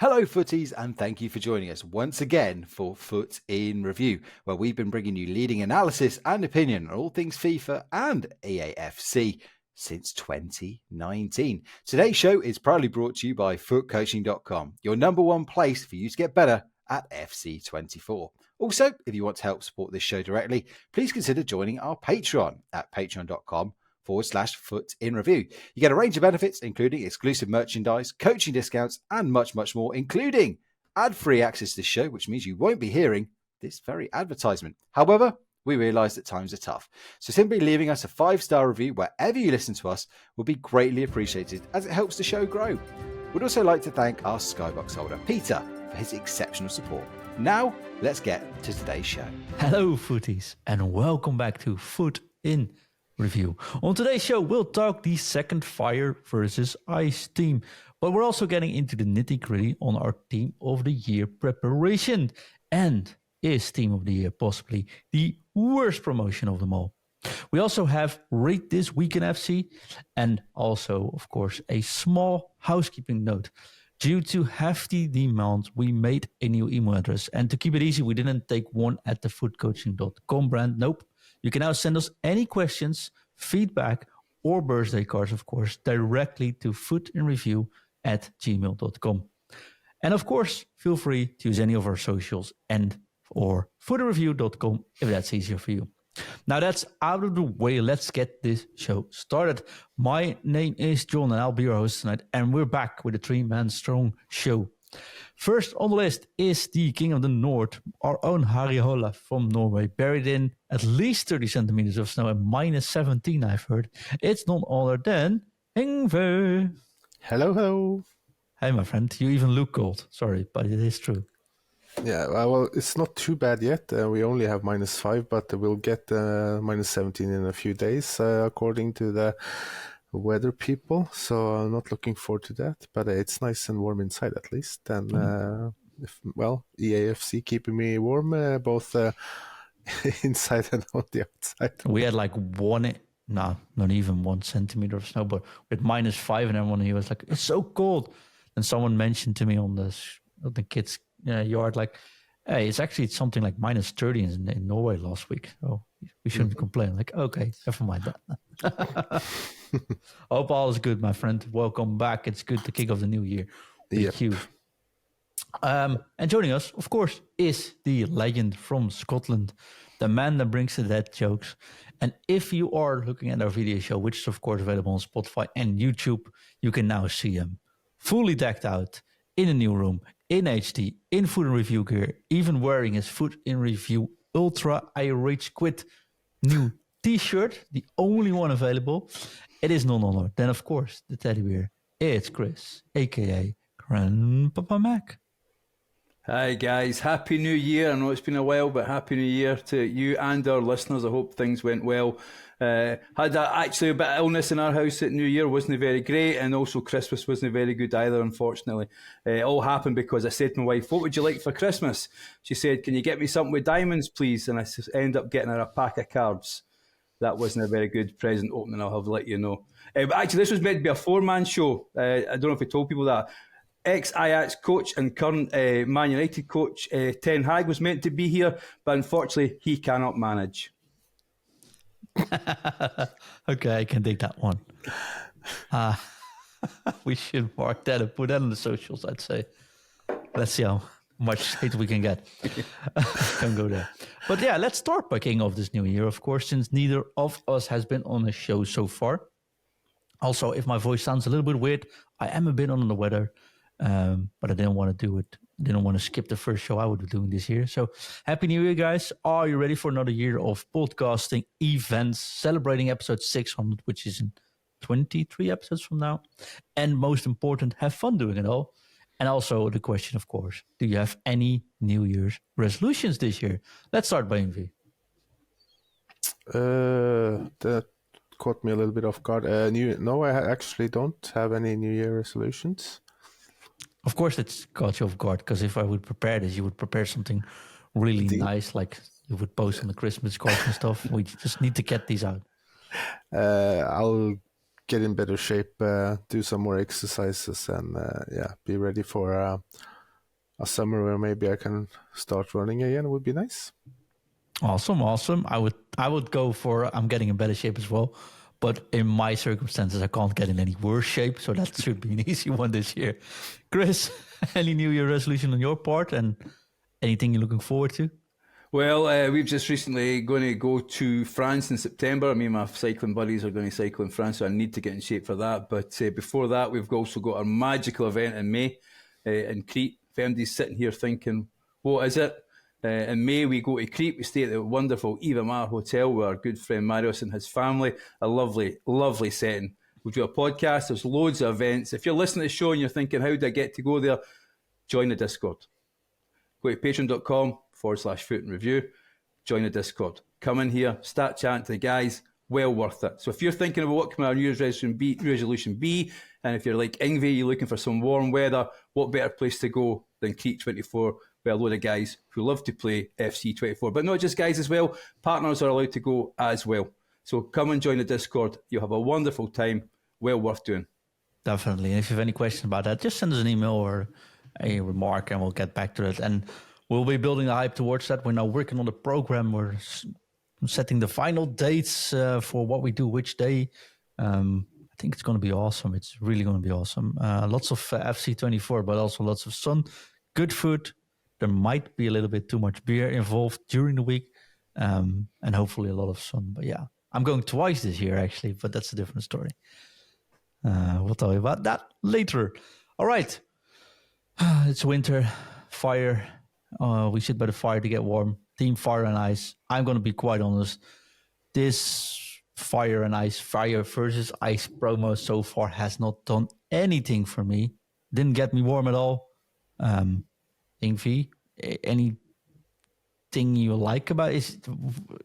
Hello footies, and thank you for joining us once again for Foot in Review, where we've been bringing you leading analysis and opinion on all things FIFA and EAFC since 2019. Today's show is proudly brought to you by footcoaching.com, your number one place for you to get better at FC24. Also, if you want to help support this show directly, please consider joining our Patreon at patreon.com/foot in review. You get a range of benefits, including exclusive merchandise, coaching discounts, and much, much more, including ad-free access to this show, which means you won't be hearing this very advertisement. However, we realize that times are tough. So simply leaving us a 5-star review wherever you listen to us will be greatly appreciated, as it helps the show grow. We'd also like to thank our Skybox holder, Peter, for his exceptional support. Now, let's get to today's show. Hello, footies, and welcome back to Foot in Review. On today's show, we'll talk the second Fire versus Ice team, but we're also getting into the nitty-gritty on our Team of the Year preparation. And is Team of the Year possibly the worst promotion of them all? We also have Rate This Week in FC, and also, of course, a small housekeeping note. Due to hefty demand, we made a new email address. And to keep it easy, we didn't take one at the footcoaching.com brand. Nope. You can now send us any questions, feedback, or birthday cards, of course, directly to footinreview@gmail.com. And of course, feel free to use any of our socials and or footinreview.com if that's easier for you. Now that's out of the way, let's get this show started. My name is John and I'll be your host tonight, and we're back with a 3-man strong show. First on the list is the King of the North, our own Harry Holla from Norway, buried in at least 30 centimeters of snow and minus 17, I've heard. It's none other than Ingve. Hello. Hey, my friend, you even look cold. Sorry, but it is true. Yeah, well, it's not too bad yet. We only have -5, but we'll get -17 in a few days, according to the weather people. So I'm not looking forward to that. But it's nice and warm inside at least. And, EAFC keeping me warm, both inside and on the outside. We had like not even 1 centimeter of snow, but with -5, and everyone here was like, it's so cold. And someone mentioned to me on the kids' yard, like, hey, it's actually something like -30 in Norway last week. So we shouldn't complain. Like, okay, never mind that. Hope all is good, my friend. Welcome back. It's good to kick off the new year with you. And joining us, of course, is the legend from Scotland, the man that brings the dad jokes. And if you are looking at our video show, which is of course available on Spotify and YouTube, you can now see him fully decked out in a new room, in HD, in Foot in Review gear, even wearing his Foot in Review Ultra I Rage Quit new t-shirt, the only one available. It is none other than, of course, the teddy bear. It's Chris, a.k.a. Grandpapa Mac. Hi guys, Happy New Year. I know it's been a while, but Happy New Year to you and our listeners. I hope things went well. Had actually a bit of illness in our house at New Year, wasn't very great, and also Christmas wasn't very good either, unfortunately. It all happened because I said to my wife, what would you like for Christmas? She said, can you get me something with diamonds, please? And I ended up getting her a pack of cards. That wasn't a very good present opening, I'll have to let you know. But actually, this was meant to be a 4-man show. I don't know if I told people that. Ex-Ajax coach and current Man United coach Ten Hag was meant to be here, but unfortunately he cannot manage. Okay, I can take that one. We should mark that and put that on the socials, I'd say. Let's see how much hate we can get. Don't go there. But yeah, let's start by kicking off this new year, of course, since neither of us has been on a show so far. Also, if my voice sounds a little bit weird, I am a bit under the weather. But I didn't want to do it. I didn't want to skip the first show I would be doing this year. So Happy New Year, guys. Are you ready for another year of podcasting events, celebrating episode 600, which is in 23 episodes from now? And most important, have fun doing it all. And also the question, of course, do you have any New Year's resolutions this year? Let's start by Ingve. That caught me a little bit off guard. No, I actually don't have any New Year resolutions. Of course, it's caught you off guard, because if I would prepare this, you would prepare something really nice, like you would post on the Christmas cards and stuff. We just need to get these out. I'll get in better shape, do some more exercises, and be ready for a summer where maybe I can start running again would be nice. Awesome. I would go for, I'm getting in better shape as well. But in my circumstances, I can't get in any worse shape. So that should be an easy one this year. Chris, any New Year resolution on your part and anything you're looking forward to? Well, we've just recently going to go to France in September. Me and my cycling buddies are going to cycle in France, so I need to get in shape for that. But before that, we've also got our magical event in May in Crete. If anybody's sitting here thinking, what is it? In May, we go to Crete. We stay at the wonderful Eva Mar Hotel with our good friend Marius and his family. A lovely, lovely setting. We do a podcast. There's loads of events. If you're listening to the show and you're thinking, how do I get to go there? Join the Discord. Go to patreon.com/futinreview. Join the Discord. Come in here, start chatting to the guys. Well worth it. So if you're thinking about what can our New Year's resolution be, and if you're like Ingve, you're looking for some warm weather, what better place to go than Crete 24 with a load of guys who love to play FC 24. But not just guys as well, partners are allowed to go as well. So come and join the Discord. You'll have a wonderful time. Well worth doing. Definitely. And if you have any questions about that, just send us an email or a remark and we'll get back to it. And we'll be building the hype towards that. We're now working on the program. We're setting the final dates for what we do, which day. I think it's going to be awesome. It's really going to be awesome. Lots of FC24, but also lots of sun, good food. There might be a little bit too much beer involved during the week, and hopefully a lot of sun. But yeah, I'm going twice this year, actually, but that's a different story. We'll tell you about that later. All right. It's winter, fire. We sit by the fire to get warm. Team Fire and Ice. I'm going to be quite honest. This Fire versus Ice promo so far has not done anything for me. Didn't get me warm at all. Ingve, anything you like about it?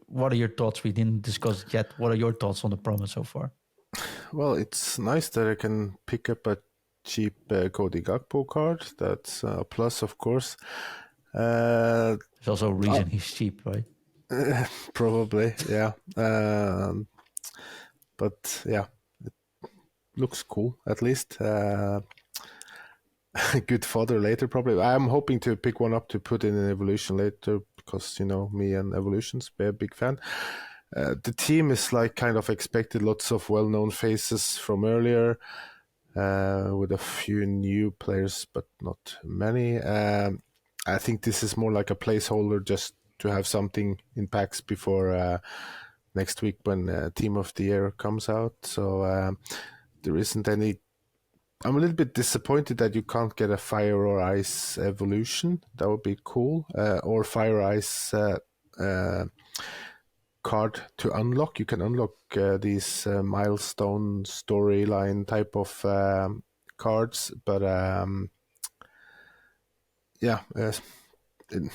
What are your thoughts? We didn't discuss it yet. What are your thoughts on the promo so far? Well, it's nice that I can pick up a cheap Cody Gakpo card. That's a plus, of course. There's also a reason he's cheap, right? Probably, yeah. But yeah, it looks cool at least. Good fodder later, probably. I'm hoping to pick one up to put in an evolution later because, you know, me and evolutions, be a big fan. The team is like kind of expected, lots of well-known faces from earlier, with a few new players, but not many. I think this is more like a placeholder just to have something in packs before next week when Team of the Year comes out. So there isn't any. I'm a little bit disappointed that you can't get a Fire or Ice evolution. That would be cool. Or Fire Ice card to unlock. You can unlock these milestone storyline type of cards, but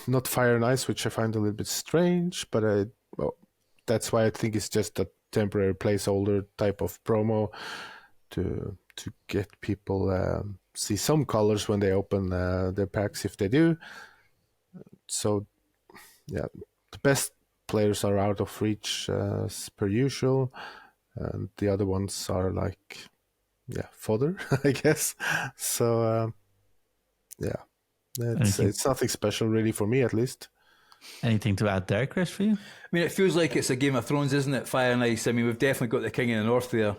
not Fire and Ice, which I find a little bit strange, but that's why I think it's just a temporary placeholder type of promo to get people see some colors when they open their packs, if they do. So, yeah, the best players are out of reach as per usual, and the other ones are like, fodder, I guess. So, it's nothing special really for me, at least. Anything to add there, Chris, for you? I mean, it feels like it's a Game of Thrones, isn't it? Fire and Ice. I mean, we've definitely got the King of the North there.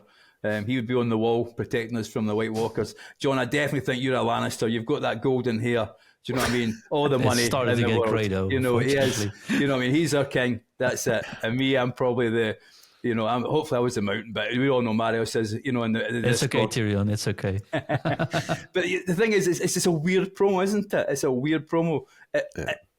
He would be on the wall protecting us from the White Walkers. John, I definitely think you're a Lannister. You've got that golden hair. Do you know what I mean? All the money started in to the get world. grey, though, You know, he is. You know what I mean? He's our king. That's it. And me, I'm probably the, hopefully I was the mountain, but we all know Mario says, in the It's okay, Tyrion. It's okay. But the thing is, it's just a weird promo, isn't it? It's a weird promo.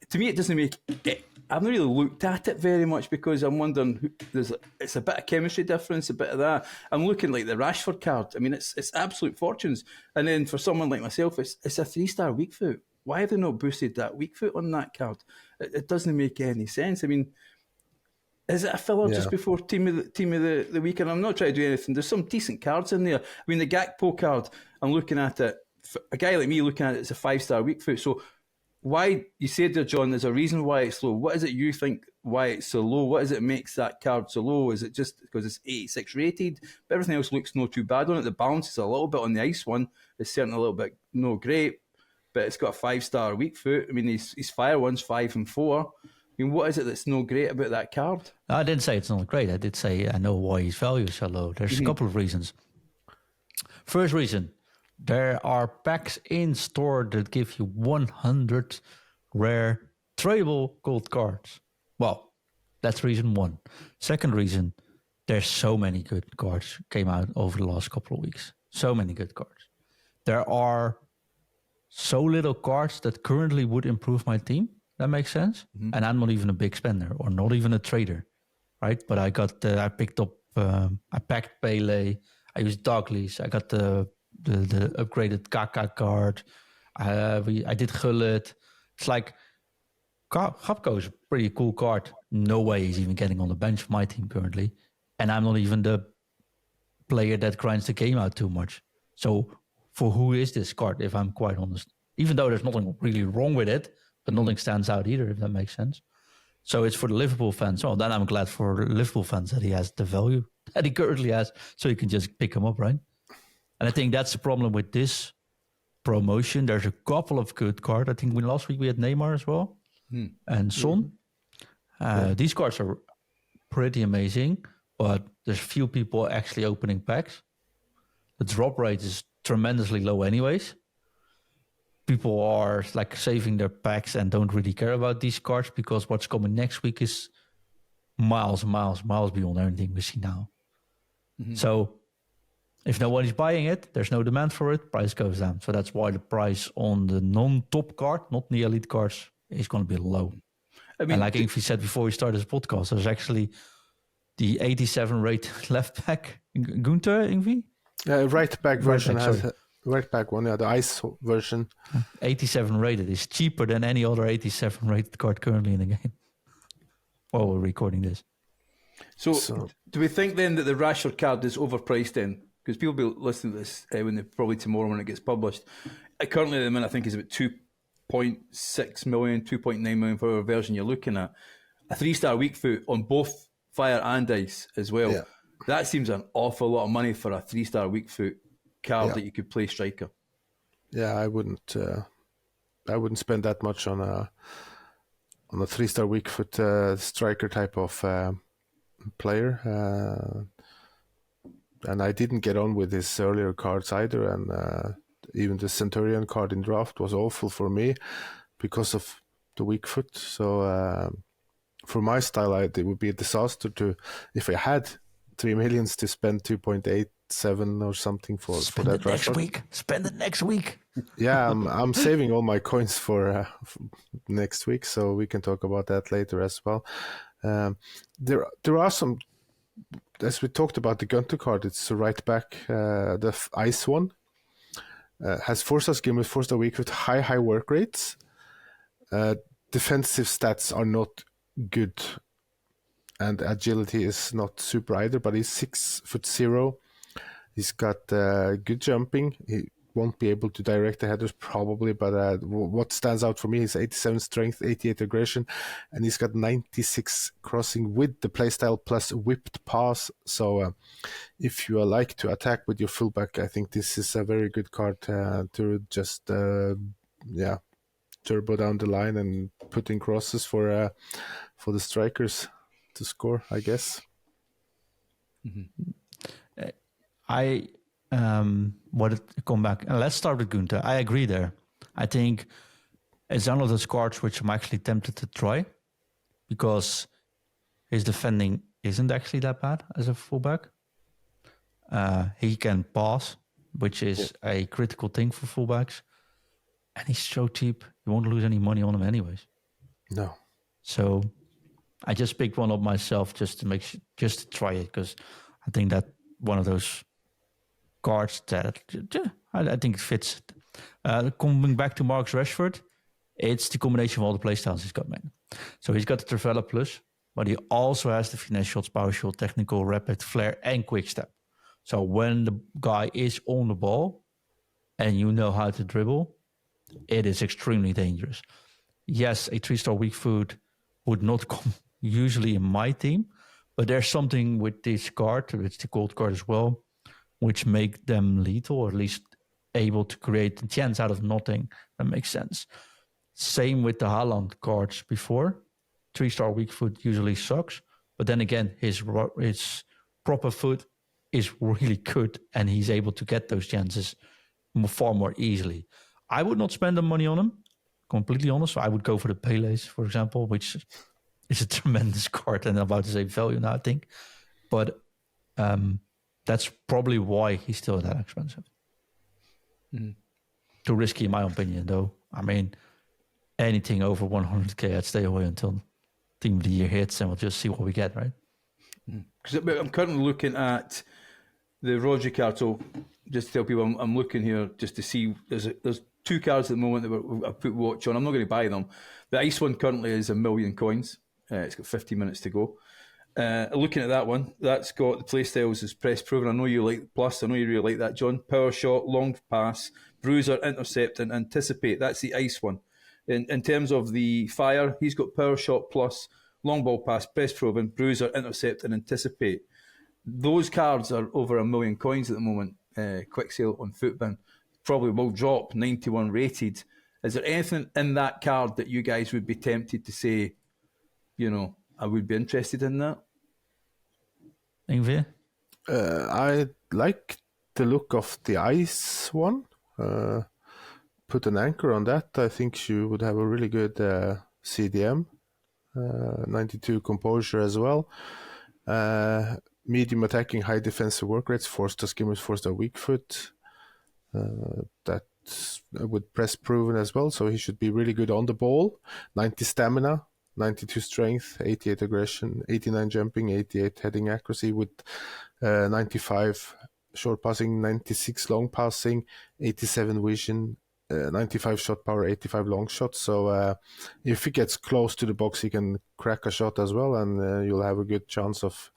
To me, it doesn't make it. I've not really looked at it very much because I'm wondering, it's a bit of chemistry difference, a bit of that. I'm looking like the Rashford card. I mean, it's absolute fortunes. And then for someone like myself, it's a 3-star weak foot. Why have they not boosted that weak foot on that card? It doesn't make any sense. I mean, is it a filler just before team of the week? And I'm not trying to do anything. There's some decent cards in there. I mean, the Gakpo card, I'm looking at it. For a guy like me looking at it, it's a 5-star weak foot. So why, you said there, John, there's a reason why it's low. What is it you think why it's so low? What is it that makes that card so low? Is it just because it's 86 rated? But everything else looks not too bad on it. The balance is a little bit on the ice one. It's certainly a little bit no great. but it's got a 5-star weak foot. I mean, his fire one's 5 and 4. I mean, what is it that's no great about that card? I didn't say it's not great. I did say I know why his value is so low. There's a couple of reasons. First reason, there are packs in store that give you 100 rare tradable gold cards. Well, that's reason one. Second reason, there's so many good cards came out over the last couple of weeks. So many good cards. There are so little cards that currently would improve my team. That makes sense. And I'm not even a big spender or not even a trader, right? But I picked up, I packed Pele. I used Douglas. I got the upgraded Kaka card. I did Gullit. It's like Gapko is a pretty cool card. No way he's even getting on the bench for my team currently. And I'm not even the player that grinds the game out too much. So for who is this card, if I'm quite honest? Even though there's nothing really wrong with it, but nothing stands out either, if that makes sense. So it's for the Liverpool fans. Oh, then I'm glad for Liverpool fans that he has the value that he currently has, so you can just pick him up, right? And I think that's the problem with this promotion. There's a couple of good cards. I think last week we had Neymar as well and Son. These cards are pretty amazing, but there's few people actually opening packs. The drop rate is tremendously low anyways. People are like saving their packs and don't really care about these cards because what's coming next week is miles beyond everything we see now. So if no one is buying it, there's no demand for it, price goes down. So that's why the price on the non-top card, not the elite cards, is going to be low. I mean, and like Ingve said before we started this podcast, there's actually the 87 rate left back, Gunther, Ingve? Right back version back, has right back one, the ice version. 87 rated is cheaper than any other 87 rated card currently in the game. While we're recording this. So do we think then that the Rashford card is overpriced then? Because people will be listening to this probably tomorrow when it gets published. Currently, at the minute, I think is about 2.6 million, 2.9 million for whatever version you're looking at. A 3-star weak foot on both fire and ice as well. Yeah. That seems an awful lot of money for a 3-star weak foot card that you could play striker. Yeah, I wouldn't spend that much on a 3-star weak foot striker type of player. And I didn't get on with his earlier cards either, and even the Centurion card in draft was awful for me because of the weak foot. So for my style, it would be a disaster if I had 3 million to spend 2.87 or something for that next week. Spend it next week. Yeah, I'm saving all my coins for next week, so we can talk about that later as well. There are some, as we talked about the Gunter card, it's right back, the ice one. Has 4-star skill with 4-star weak with high work rates. Defensive stats are not good, and agility is not super either, but he's 6'0". He's got good jumping. He won't be able to direct the headers probably, but what stands out for me is 87 strength, 88 aggression, and he's got 96 crossing with the playstyle plus whipped pass. So if you like to attack with your fullback, I think this is a very good card to just turbo down the line and put in crosses for the strikers to score, I guess. I wanted to come back. And let's start with Gunther. I agree there. I think it's one of those cards which I'm actually tempted to try because his defending isn't actually that bad as a fullback. He can pass, which is a critical thing for fullbacks. And he's so cheap, you won't lose any money on him anyways. No. So I just picked one up myself just to try it because I think that one of those cards that I think it fits. Coming back to Marcus Rashford, it's the combination of all the playstyles he's got, man. So he's got the Trivela Plus, but he also has the finesse shots, power shot, technical, rapid, flare, and quick step. So when the guy is on the ball and you know how to dribble, it is extremely dangerous. Yes, a 3-star weak foot would not come usually in my team, but there's something with this card, it's the gold card as well, which make them lethal, or at least able to create a chance out of nothing. That makes sense. Same with the Haaland cards before. 3-star weak foot usually sucks. But then again, his proper foot is really good, and he's able to get those chances far more easily. I would not spend the money on him, completely honest. I would go for the Pele's, for example, which is a tremendous card, and I'm about to say value now, I think. But that's probably why he's still that expensive. Too risky, in my opinion, though. I mean, anything over 100k, I'd stay away until Team of the Year hits, and we'll just see what we get, right? Because I'm currently looking at the Rodri card. So just to tell people, I'm looking here just to see. There's 2 cards at the moment that I've put watch on. I'm not going to buy them. The ice one currently is 1 million coins. It's got 15 minutes to go. Looking at that one, that's got the playstyles as press proven. I know you like plus. I know you really like that, John. Power shot, long pass, bruiser, intercept, and anticipate. That's the ice one. In terms of the fire, he's got power shot plus, long ball pass, press proven, bruiser, intercept, and anticipate. Those cards are over 1 million coins at the moment. Quick sale on Footbin. Probably will drop, 91 rated. Is there anything in that card that you guys would be tempted to say, I would be interested in that? Ingve? I like the look of the ice one. Put an anchor on that. I think she would have a really good CDM. 92 composure as well. Medium attacking, high defensive work rates, 4-star skimmers, 4-star weak foot. That's with press proven as well, so he should be really good on the ball. 90 stamina, 92 strength, 88 aggression, 89 jumping, 88 heading accuracy with 95 short passing, 96 long passing, 87 vision, 95 shot power, 85 long shots. So if he gets close to the box, he can crack a shot as well, and you'll have a good chance of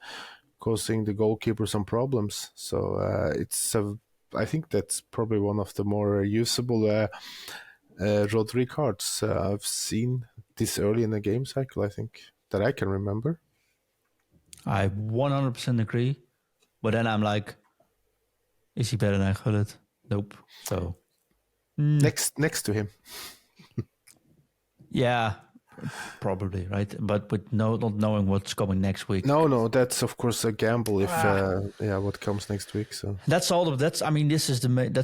causing the goalkeeper some problems. So I think that's probably one of the more usable Rodri cards I've seen this early in the game cycle, I think, that I can remember. I 100% agree. But then I'm like, is he better than Gullit? Nope. So next to him. Yeah, probably, right? But with not knowing what's coming next week. No, that's of course a gamble. If what comes next week. So that's all of that's. I mean, that's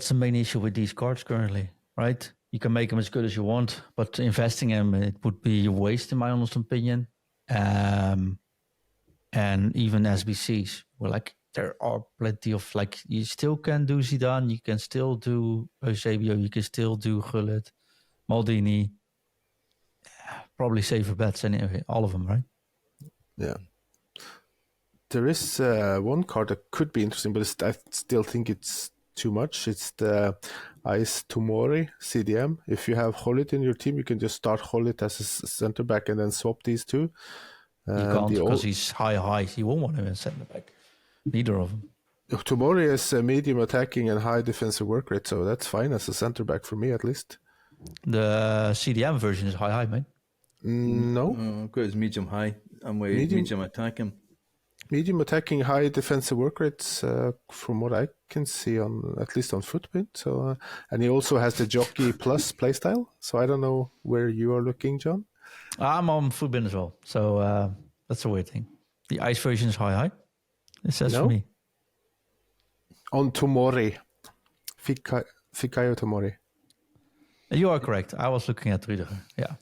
the main issue with these cards currently, right? You can make them as good as you want, but investing in them, it would be a waste, in my honest opinion. And even SBCs, there are plenty of you still can do Zidane, you can still do Eusebio, you can still do Gullit, Maldini. Probably safer bets anyway, all of them, right? Yeah. There is one card that could be interesting, but I still think it's too much. It's the Ice Tomori CDM. If you have Gullit in your team, you can just start Gullit as a center back and then swap these two. You can't because he's high. You won't want him as center back. Neither of them. Tomori is medium attacking and high defensive work rate, so that's fine as a center back for me at least. The CDM version is high, man. No. I've got his medium high. I'm with medium attacking. Medium attacking, high defensive work rates, from what I can see at least on Footprint. So, and he also has the Jockey Plus playstyle. So I don't know where you are looking, John. I'm on Footbin as well. So that's a weird thing. The ice version is high. It says for me. On Tomori. Fikayo Tomori. You are correct. I was looking at Rüdiger. Yeah.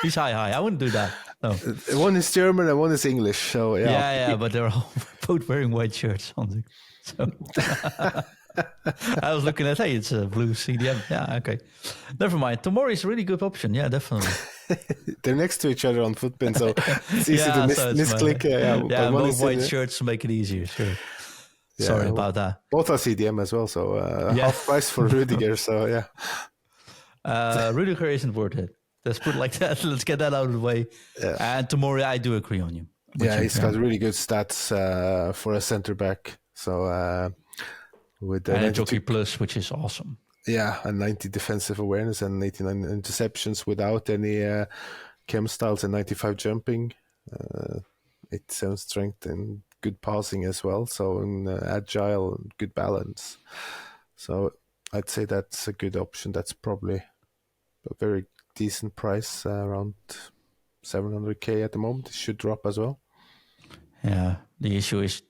He's high. I wouldn't do that. No. One is German and one is English. So yeah, but they're all both wearing white shirts. So I was looking at, hey, it's a blue CDM. Yeah, okay. Never mind. Tomori is a really good option. Yeah, definitely. They're next to each other on Footbin, so it's easy to misclick. Both white shirts to make it easier. Sure. Yeah, sorry about that. Both are CDM as well, so half price for Rüdiger. So yeah. Rüdiger isn't worth it. Let's put it like that. Let's get that out of the way. Yeah. And Tomori, I do agree on you. He's got really good stats for a center back. So with and a Jockey Plus, which is awesome. Yeah, and 90 defensive awareness and 89 interceptions without any chem styles and 95 jumping. 87 strength and good passing as well. So agile and good balance. So I'd say that's a good option. That's probably a very decent price, around 700k at the moment. It should drop as well. Yeah, the issue is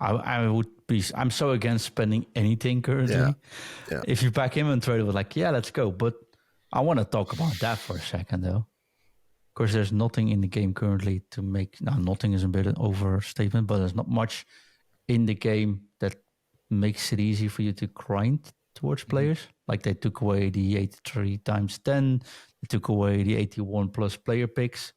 I'm so against spending anything currently. Yeah. If you back him and trade, it was like, yeah, let's go. But I want to talk about that for a second, though. Of course, there's nothing in the game currently to make. Now, nothing is a bit an overstatement, but there's not much in the game that makes it easy for you to grind towards players. Like they took away the 83 times 10, they took away the 81 plus player picks,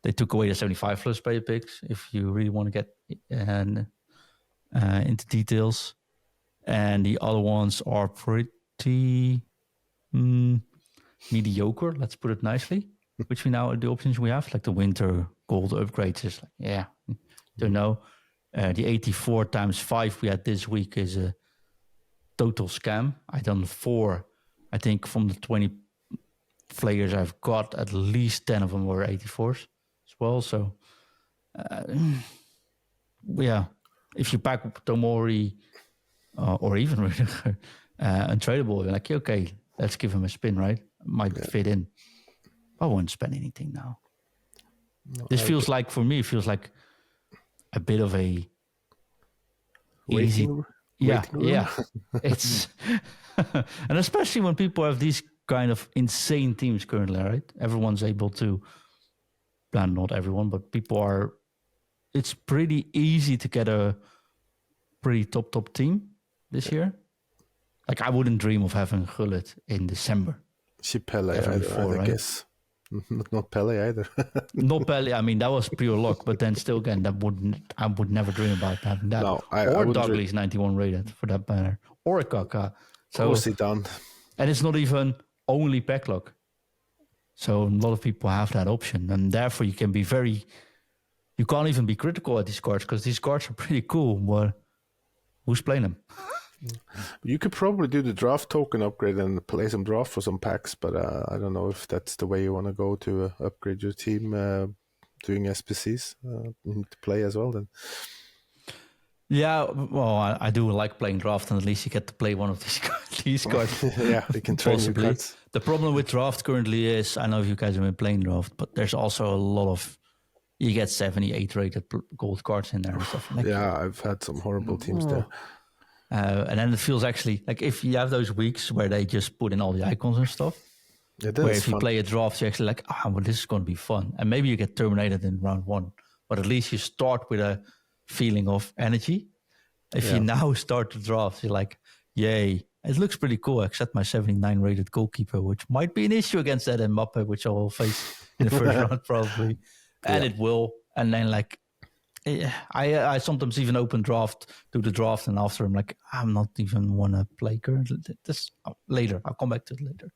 they took away the 75 plus player picks. If you really want to get into details, and the other ones are pretty mediocre. Let's put it nicely. Which we now the options we have, like the winter gold upgrades, is like don't know. The 84 times 5 we had this week is a total scam. I done 4. I think from the 20 players I've got, at least 10 of them were 84s as well. So, if you pack Tomori or even Untradeable, you're like, okay, let's give him a spin, right? Might fit in. I won't spend anything now. No, this feels like, for me, it feels like a bit of a easy. Yeah. It's and especially when people have these kind of insane teams currently, right? Everyone's able to, not everyone, but people are. It's pretty easy to get a pretty top team this year. Like I wouldn't dream of having Gullit in December. Pele either, I guess. Not Pele either. Not Pele. I mean, that was pure luck. But then still, again, I would never dream about having that. No, or Douglas 91 rated for that matter. Or a Kaka. So Zidane. And it's not even only pack luck. So a lot of people have that option. And therefore, you can't even be critical at these cards because these cards are pretty cool. But who's playing them? You could probably do the draft token upgrade and play some draft for some packs, but I don't know if that's the way you want to go to upgrade your team doing SPCs. You need to play as well then. Yeah, well, I do like playing draft, and at least you get to play one of these cards. Yeah, you can train your cards. The problem with draft currently is, I know if you guys have been playing draft, but there's also a lot of, you get 78 rated gold cards in there and stuff like that. Yeah, I've had some horrible teams there. And then it feels actually like if you have those weeks where they just put in all the icons and stuff, where if you play a draft, you're actually like, well, this is going to be fun. And maybe you get terminated in round 1, but at least you start with a feeling of energy. If you now start the draft, you're like, yay, it looks pretty cool. I accept my 79 rated goalkeeper, which might be an issue against that Mbappe, which I will face in the first round probably. And it will. And then like, I sometimes even do the draft, and after I'm like, I'm not even want to play currently. This later. I'll come back to it later.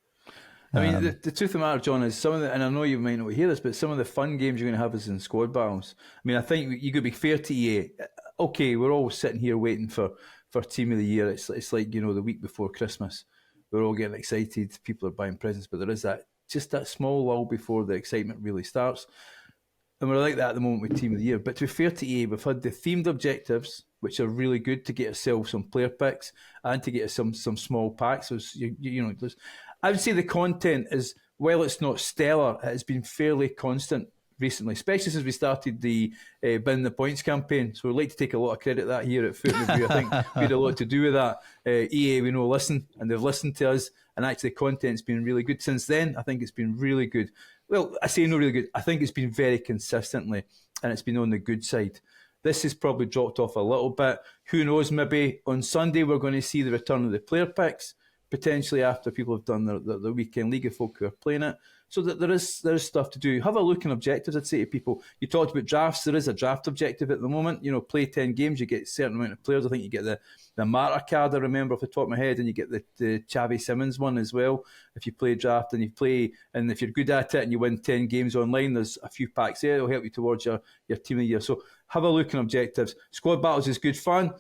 I mean, the truth of the matter, John, is some of the, and I know you might not hear this, but some of the fun games you're going to have is in squad battles. I mean, I think you could be fair to EA. Okay, we're all sitting here waiting for Team of the Year. It's like, the week before Christmas. We're all getting excited. People are buying presents, but there is that small lull before the excitement really starts. And we're like that at the moment with Team of the Year. But to be fair to EA, we've had the themed objectives, which are really good to get ourselves some player picks and to get us some small packs. So, I would say the content is, while it's not stellar, it has been fairly constant recently, especially since we started the Bin the Points campaign. So we'd like to take a lot of credit that here at futinreview. I think we had a lot to do with that. EA, we know, listen, and they've listened to us, and actually the content's been really good since then. I think it's been really good. Well, I say no really good. I think it's been very consistently, and it's been on the good side. This has probably dropped off a little bit. Who knows, maybe on Sunday we're going to see the return of the player picks, potentially after people have done the weekend league of folk who are playing it. So that there is stuff to do. Have a look in objectives, I'd say to people. You talked about drafts. There is a draft objective at the moment. Play 10 games, you get a certain amount of players. I think you get the Mata card, I remember off the top of my head, and you get the Xavi Simons one as well. If you play draft and and if you're good at it and you win 10 games online, there's a few packs there. It'll help you towards your team of the year. So have a look in objectives. Squad battles is good fun.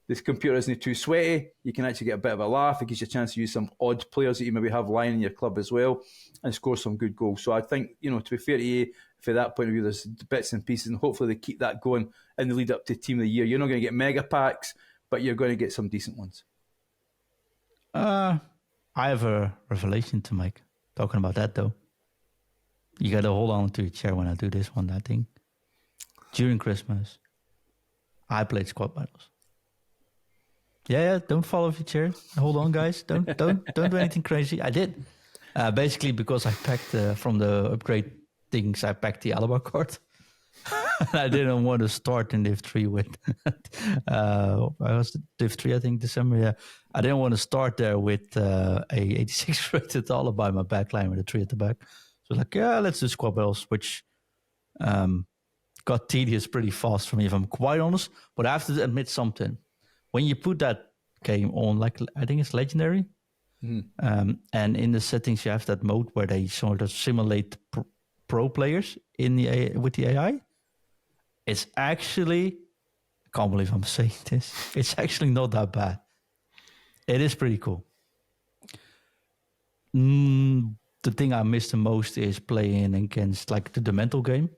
The computer isn't too sweaty. You can actually get a bit of a laugh. It gives you a chance to use some odd players that you maybe have lying in your club as well and score some good goals. So I think, to be fair to you, from that point of view, there's bits and pieces, and hopefully they keep that going in the lead up to Team of the Year. You're not going to get mega packs, but you're going to get some decent ones. I have a revelation to make. Talking about that, though. You got to hold on to your chair when I do this one, I think. During Christmas, I played squad battles. Yeah, don't fall off your chair. Hold on, guys. Don't do anything crazy. I did. Basically, because I packed from the upgrade things, I packed the Alaba card. I didn't want to start in Div 3 with I was Div 3, I think, December. Yeah, I didn't want to start there with a 86 rated Alaba in my backline with a 3 at the back. So like, yeah, let's do squad battles, which got tedious pretty fast for me, if I'm quite honest. But I have to admit something. When you put that game on, like I think it's legendary, and in the settings you have that mode where they sort of simulate pro players in the with the AI. It's actually, I can't believe I'm saying this. It's actually not that bad. It is pretty cool. The thing I miss the most is playing against like the mental game,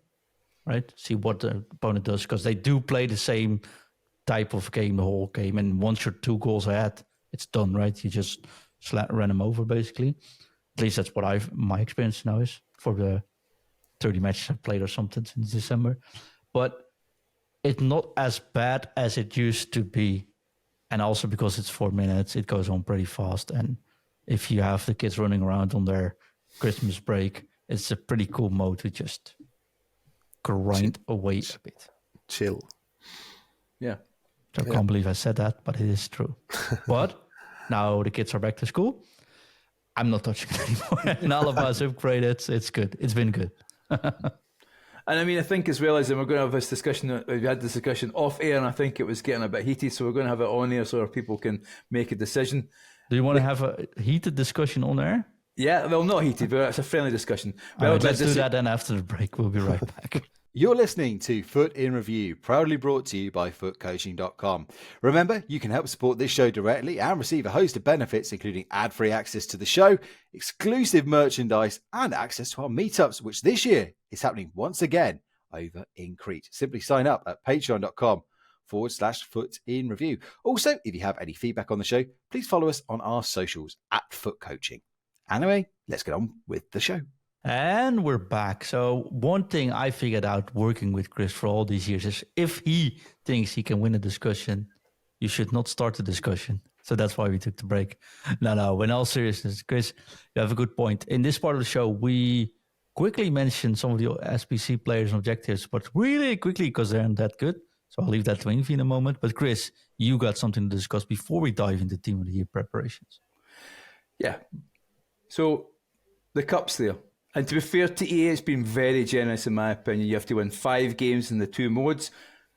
right? See what the opponent does, because they do play the same type of game the whole game, and once you're 2 goals ahead, it's done, right? You just run them over, basically. At least that's what my experience now is for the 30 matches I've played or something since December. But it's not as bad as it used to be. And also because it's 4 minutes, it goes on pretty fast. And if you have the kids running around on their Christmas break, it's a pretty cool mode to just grind away a bit. Chill. Yeah. So I can't believe I said that, but it is true. But now the kids are back to school. I'm not touching it anymore. And all of us upgraded. It's good. It's been good. And I mean, I think as well as, and we're going to have this discussion, we had this discussion off air, and I think it was getting a bit heated, so we're going to have it on air so our people can make a decision. Do you want to have a heated discussion on air? Yeah, well, not heated, but it's a friendly discussion. All right, let's do that then after the break. We'll be right back. You're listening to Foot in Review, proudly brought to you by footcoaching.com. Remember, you can help support this show directly and receive a host of benefits, including ad-free access to the show, exclusive merchandise, and access to our meetups, which this year is happening once again over in Crete. Simply sign up at patreon.com/Foot in Review. Also, if you have any feedback on the show, please follow us on our socials at Foot Coaching. Anyway, let's get on with the show. And we're back. So one thing I figured out working with Chris for all these years is if he thinks he can win a discussion, you should not start the discussion. So that's why we took the break. No, in all seriousness, Chris, you have a good point. In this part of the show, we quickly mentioned some of the SPC players and objectives, but really quickly because they aren't that good. So I'll leave that to Ingve in a moment. But Chris, you got something to discuss before we dive into Team of the Year preparations. Yeah. So the cup's there. And to be fair to EA, it's been very generous in my opinion. You have to win 5 games in the 2 modes,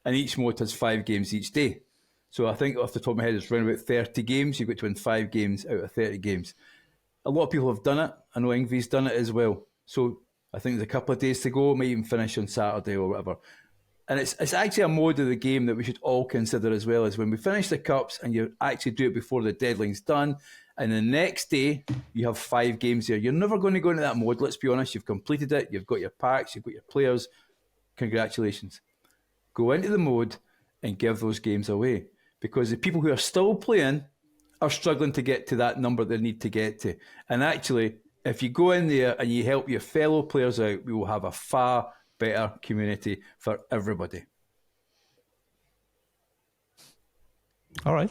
and each mode has 5 games each day. So I think off the top of my head, it's around about 30 games. You've got to win 5 games out of 30 games. A lot of people have done it. I know Ingve's done it as well. So I think there's a couple of days to go. It might even finish on Saturday or whatever. And it's actually a mode of the game that we should all consider as well, is when we finish the cups and you actually do it before the deadline's done, and the next day you have 5 games there. You're never going to go into that mode, let's be honest. You've completed it, you've got your packs, you've got your players. Congratulations. Go into the mode and give those games away, because the people who are still playing are struggling to get to that number they need to get to. And actually, if you go in there and you help your fellow players out, we will have a far better community for everybody. All right.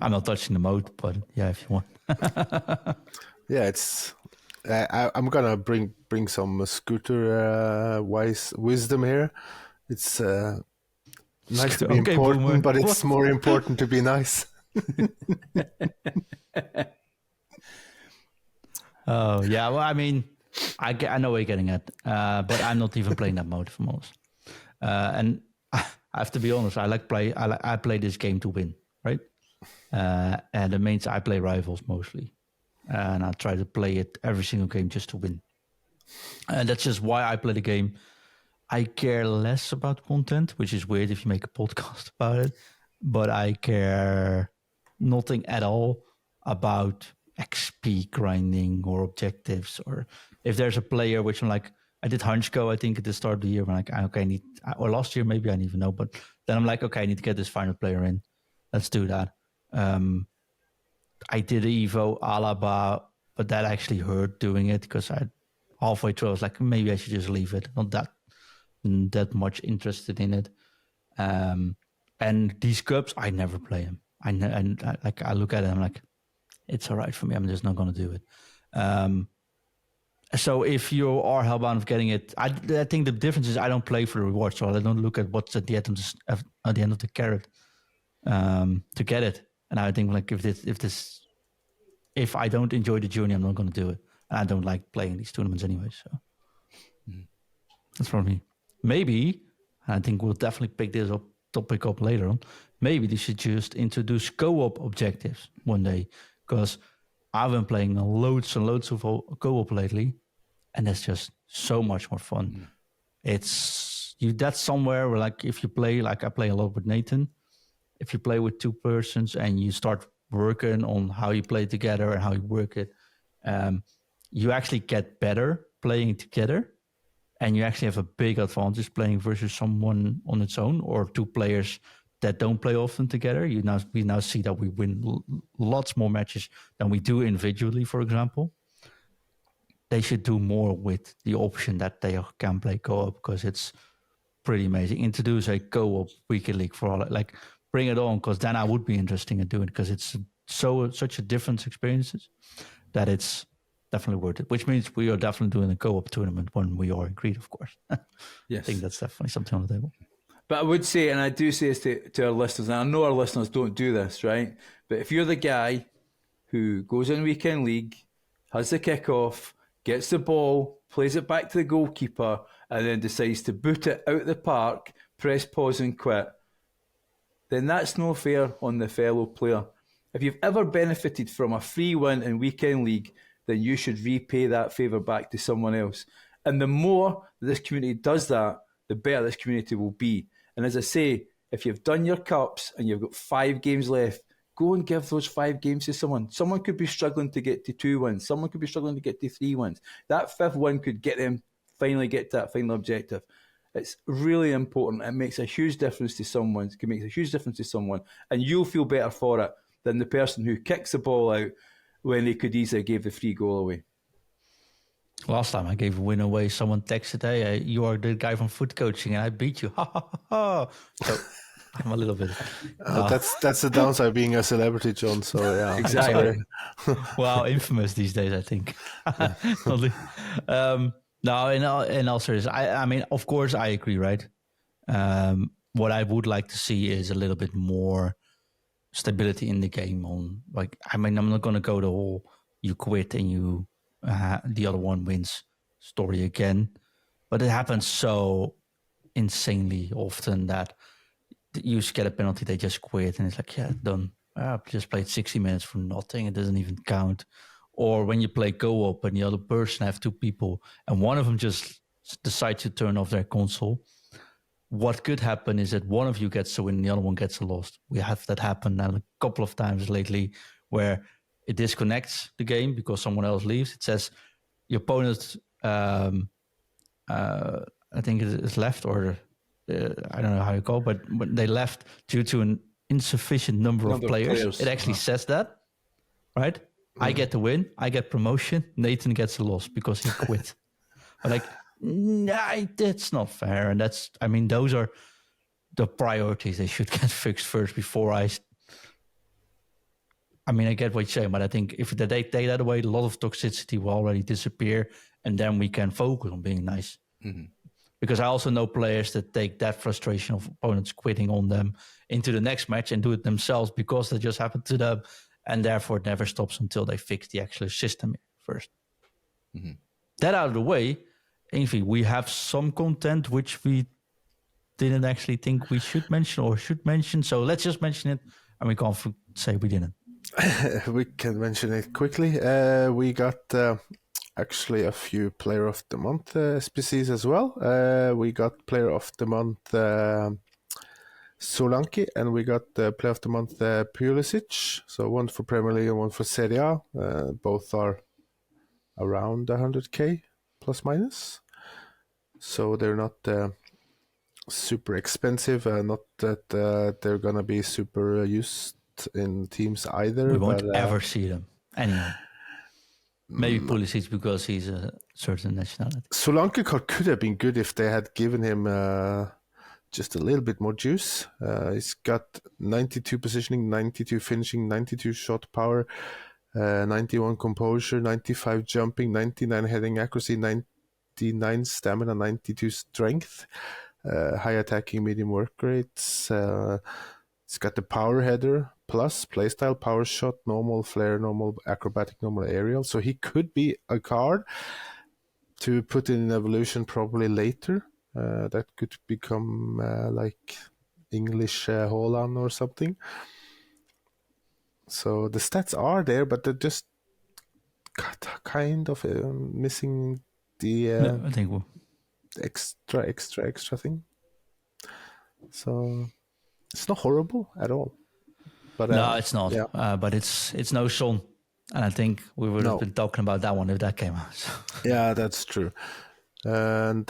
I'm not touching the mode, but yeah, if you want. Yeah, it's. I'm gonna bring some scooter wise wisdom here. It's nice to be Okay, important, boomer. but it's more important to be nice. Oh yeah, well, I mean, I know what you're getting at, but I'm not even playing that mode, if I'm honest. And I have to be honest, I play this game to win, right? And it means I play rivals mostly, and I try to play it every single game just to win. And that's just why I play the game. I care less about content, which is weird if you make a podcast about it, but I care nothing at all about XP grinding or objectives, or if there's a player which I'm like, I did Hunchko, I think at the start of the year, when like, okay, or last year maybe, I don't even know, but then I'm like, okay, I need to get this final player in. Let's do that. I did Evo Alaba, but that actually hurt doing it because I halfway through I was like, maybe I should just leave it. Not that much interested in it. And these cups, I never play them. I look at them like, it's all right for me. I'm just not going to do it. So if you are hellbound of getting it, I think the difference is I don't play for the reward, so I don't look at what's at the end of the carrot to get it. And I think like if I don't enjoy the journey, I'm not going to do it. And I don't like playing these tournaments anyway. So that's for me. Maybe I think we'll definitely pick this topic up later on. Maybe they should just introduce co-op objectives one day, because I've been playing loads and loads of co-op lately, and that's just so much more fun. That's somewhere where, like, if you play, like I play a lot with Nathan, if you play with two persons and you start working on how you play together and how you work it, you actually get better playing together, and you actually have a big advantage playing versus someone on its own or two players that don't play often together. We now see that we win lots more matches than we do individually, for example. They should do more with the option that they can play co-op, because it's pretty amazing. Introduce a co-op weekly league for all, like, bring it on, because then I would be interested in doing it, because it's such a different experiences that it's definitely worth it. Which means we are definitely doing a co-op tournament when we are in Crete, of course. Yes. I think that's definitely something on the table. But I would say, and I do say this to our listeners, and I know our listeners don't do this, right? But if you're the guy who goes in weekend league, has the kickoff, gets the ball, plays it back to the goalkeeper, and then decides to boot it out the park, press pause and quit, then that's no fair on the fellow player. If you've ever benefited from a free win in weekend league, then you should repay that favour back to someone else. And the more this community does that, the better this community will be. And as I say, if you've done your cups and you've got 5 games left, go and give those 5 games to someone. Someone could be struggling to get to 2 wins. Someone could be struggling to get to 3 wins. That 5th win could get them finally get to that final objective. It's really important. It makes a huge difference to someone. It can make a huge difference to someone, and you'll feel better for it than the person who kicks the ball out when they could easily give the free goal away. Last time I gave a win away, someone texted, "Hey, you are the guy from foot coaching, and I beat you." Ha ha ha ha. So I'm a little bit. That's the downside of being a celebrity, John. So yeah, Exactly. Well, infamous these days, I think. No, in all seriousness, I mean, of course, I agree, right? What I would like to see is a little bit more stability in the game. I'm not going to go the whole you quit and you the other one wins story again, but it happens so insanely often that you get a penalty, they just quit, and it's like, yeah, done. I just played 60 minutes for nothing. It doesn't even count. Or when you play co-op and the other person have 2 people and one of them just decides to turn off their console, what could happen is that one of you gets a win and the other one gets a loss. We have that happen now a couple of times lately, where it disconnects the game because someone else leaves. It says your opponent, I think it is left, or I don't know how you call it, but they left due to an insufficient number of players. It actually says that, right? I get the win, I get promotion, Nathan gets a loss because he quit. But like, nah, that's not fair. And those are the priorities. They should get fixed first before I get what you're saying, but I think if they take that away, a lot of toxicity will already disappear, and then we can focus on being nice. Mm-hmm. Because I also know players that take that frustration of opponents quitting on them into the next match and do it themselves because that just happened to them, and therefore it never stops until they fix the actual system first. Mm-hmm. That out of the way, Ingve, we have some content which we didn't actually think we should mention. So let's just mention it, and we can't say we didn't. We can mention it quickly. We got actually a few Player of the Month species as well. We got Player of the Month Solanke, and we got Player of the Month Pulisic. So one for Premier League and one for Serie A. Both are around 100k plus minus. So they're not super expensive. Not that they're gonna be super used in teams either. We won't but ever see them. Anyone. Maybe Pulisic because he's a certain nationality. Solanke card could have been good if they had given him just a little bit more juice. He's got 92 positioning, 92 finishing, 92 shot power, 91 composure, 95 jumping, 99 heading accuracy, 99 stamina, 92 strength, high attacking, medium work rates. It's got the power header plus playstyle, power shot, normal flare, normal acrobatic, normal aerial. So he could be a card to put in evolution probably later. That could become like English Holland or something. So the stats are there, but they're just kind of missing the I think extra thing. So it's not horrible at all. But no, it's not. Yeah. But it's no Son. And I think we would have been talking about that one if that came out. So. Yeah, that's true. And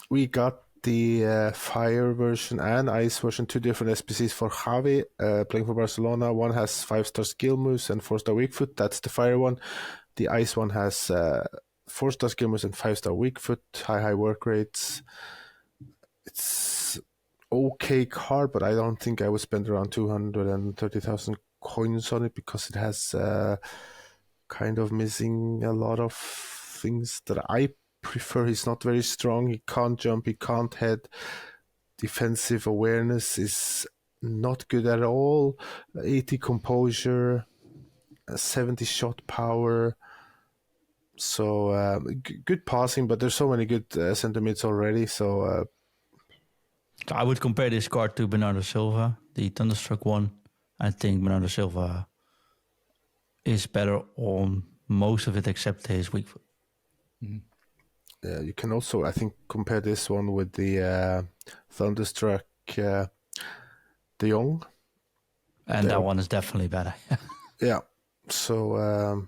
we got the Fire version and Ice version, 2 different SPCs for Javi, playing for Barcelona. One has 5-star skill moves and 4-star weak foot. That's the Fire one. The Ice one has 4-star skill moves and 5-star weak foot, high work rates. It's okay card, but I don't think I would spend around 230,000 coins on it because it has kind of missing a lot of things that I prefer. He's not very strong. He can't jump. He can't head. Defensive awareness is not good at all. 80 composure, 70 shot power. So good passing, but there's so many good center mids already. So I would compare this card to Bernardo Silva, the Thunderstruck one. I think Bernardo Silva is better on most of it except his weak foot. Mm-hmm. You can also, I think, compare this one with the Thunderstruck De Jong. And that one is definitely better. Yeah. So,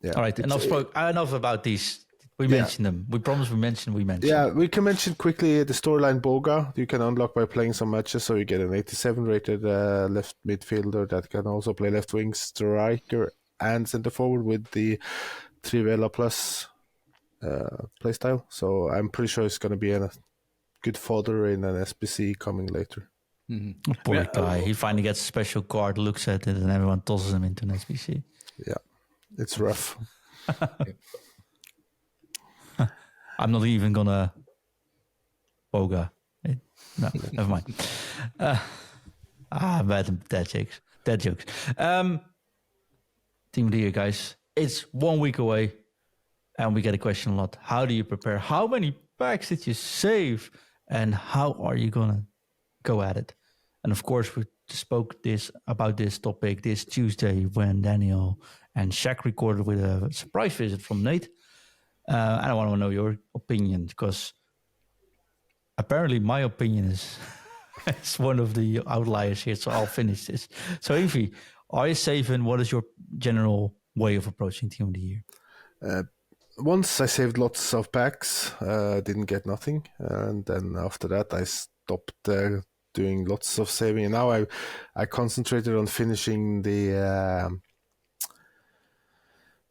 yeah. All right. Enough about these. We mentioned them. We promised we mentioned. Yeah, we can mention quickly the storyline Boga. You can unlock by playing some matches, so you get an 87 rated left midfielder that can also play left wing, striker, and center forward with the Trivela Plus playstyle. So I'm pretty sure it's going to be a good fodder in an SBC coming later. Mm-hmm. Poor guy. He finally gets a special card, looks at it, and everyone tosses him into an SBC. Yeah, it's rough. I'm not even gonna Boga. No, never mind. Bad jokes. Team of the Year, guys. It's 1 week away, and we get a question a lot. How do you prepare? How many packs did you save? And how are you gonna go at it? And of course, we spoke about this topic this Tuesday when Daniel and Shaq recorded with a surprise visit from Nate. And I want to know your opinion because apparently my opinion is one of the outliers here. So I'll finish this. So Ingve, are you saving? What is your general way of approaching Team of the Year? Once I saved lots of packs, didn't get nothing. And then after that, I stopped doing lots of saving. And now I concentrated on finishing the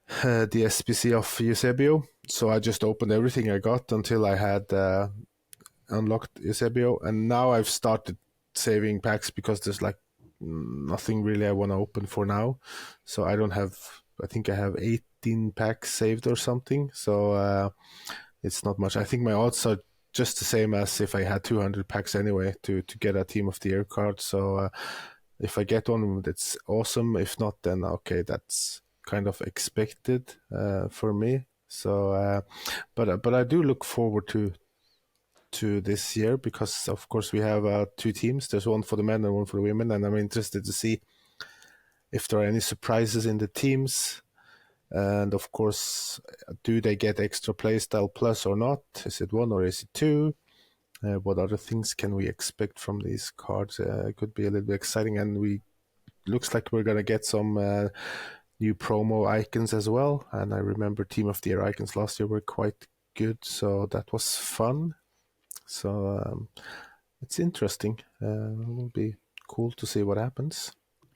SPC of Eusebio. So I just opened everything I got until I had unlocked Eusebio. And now I've started saving packs because there's like nothing really I want to open for now. So I think I have 18 packs saved or something. So it's not much. I think my odds are just the same as if I had 200 packs anyway to get a Team of the Year card. So if I get one, that's awesome. If not, then okay, that's kind of expected for me. So, but I do look forward to this year because of course we have 2 teams. There's one for the men and one for the women, and I'm interested to see if there are any surprises in the teams. And of course, do they get extra playstyle plus or not? Is it 1 or is it 2? What other things can we expect from these cards? It could be a little bit exciting, and looks like we're gonna get some new promo icons as well. And I remember Team of the Year icons last year were quite good, so that was fun. So it's interesting. It will be cool to see what happens.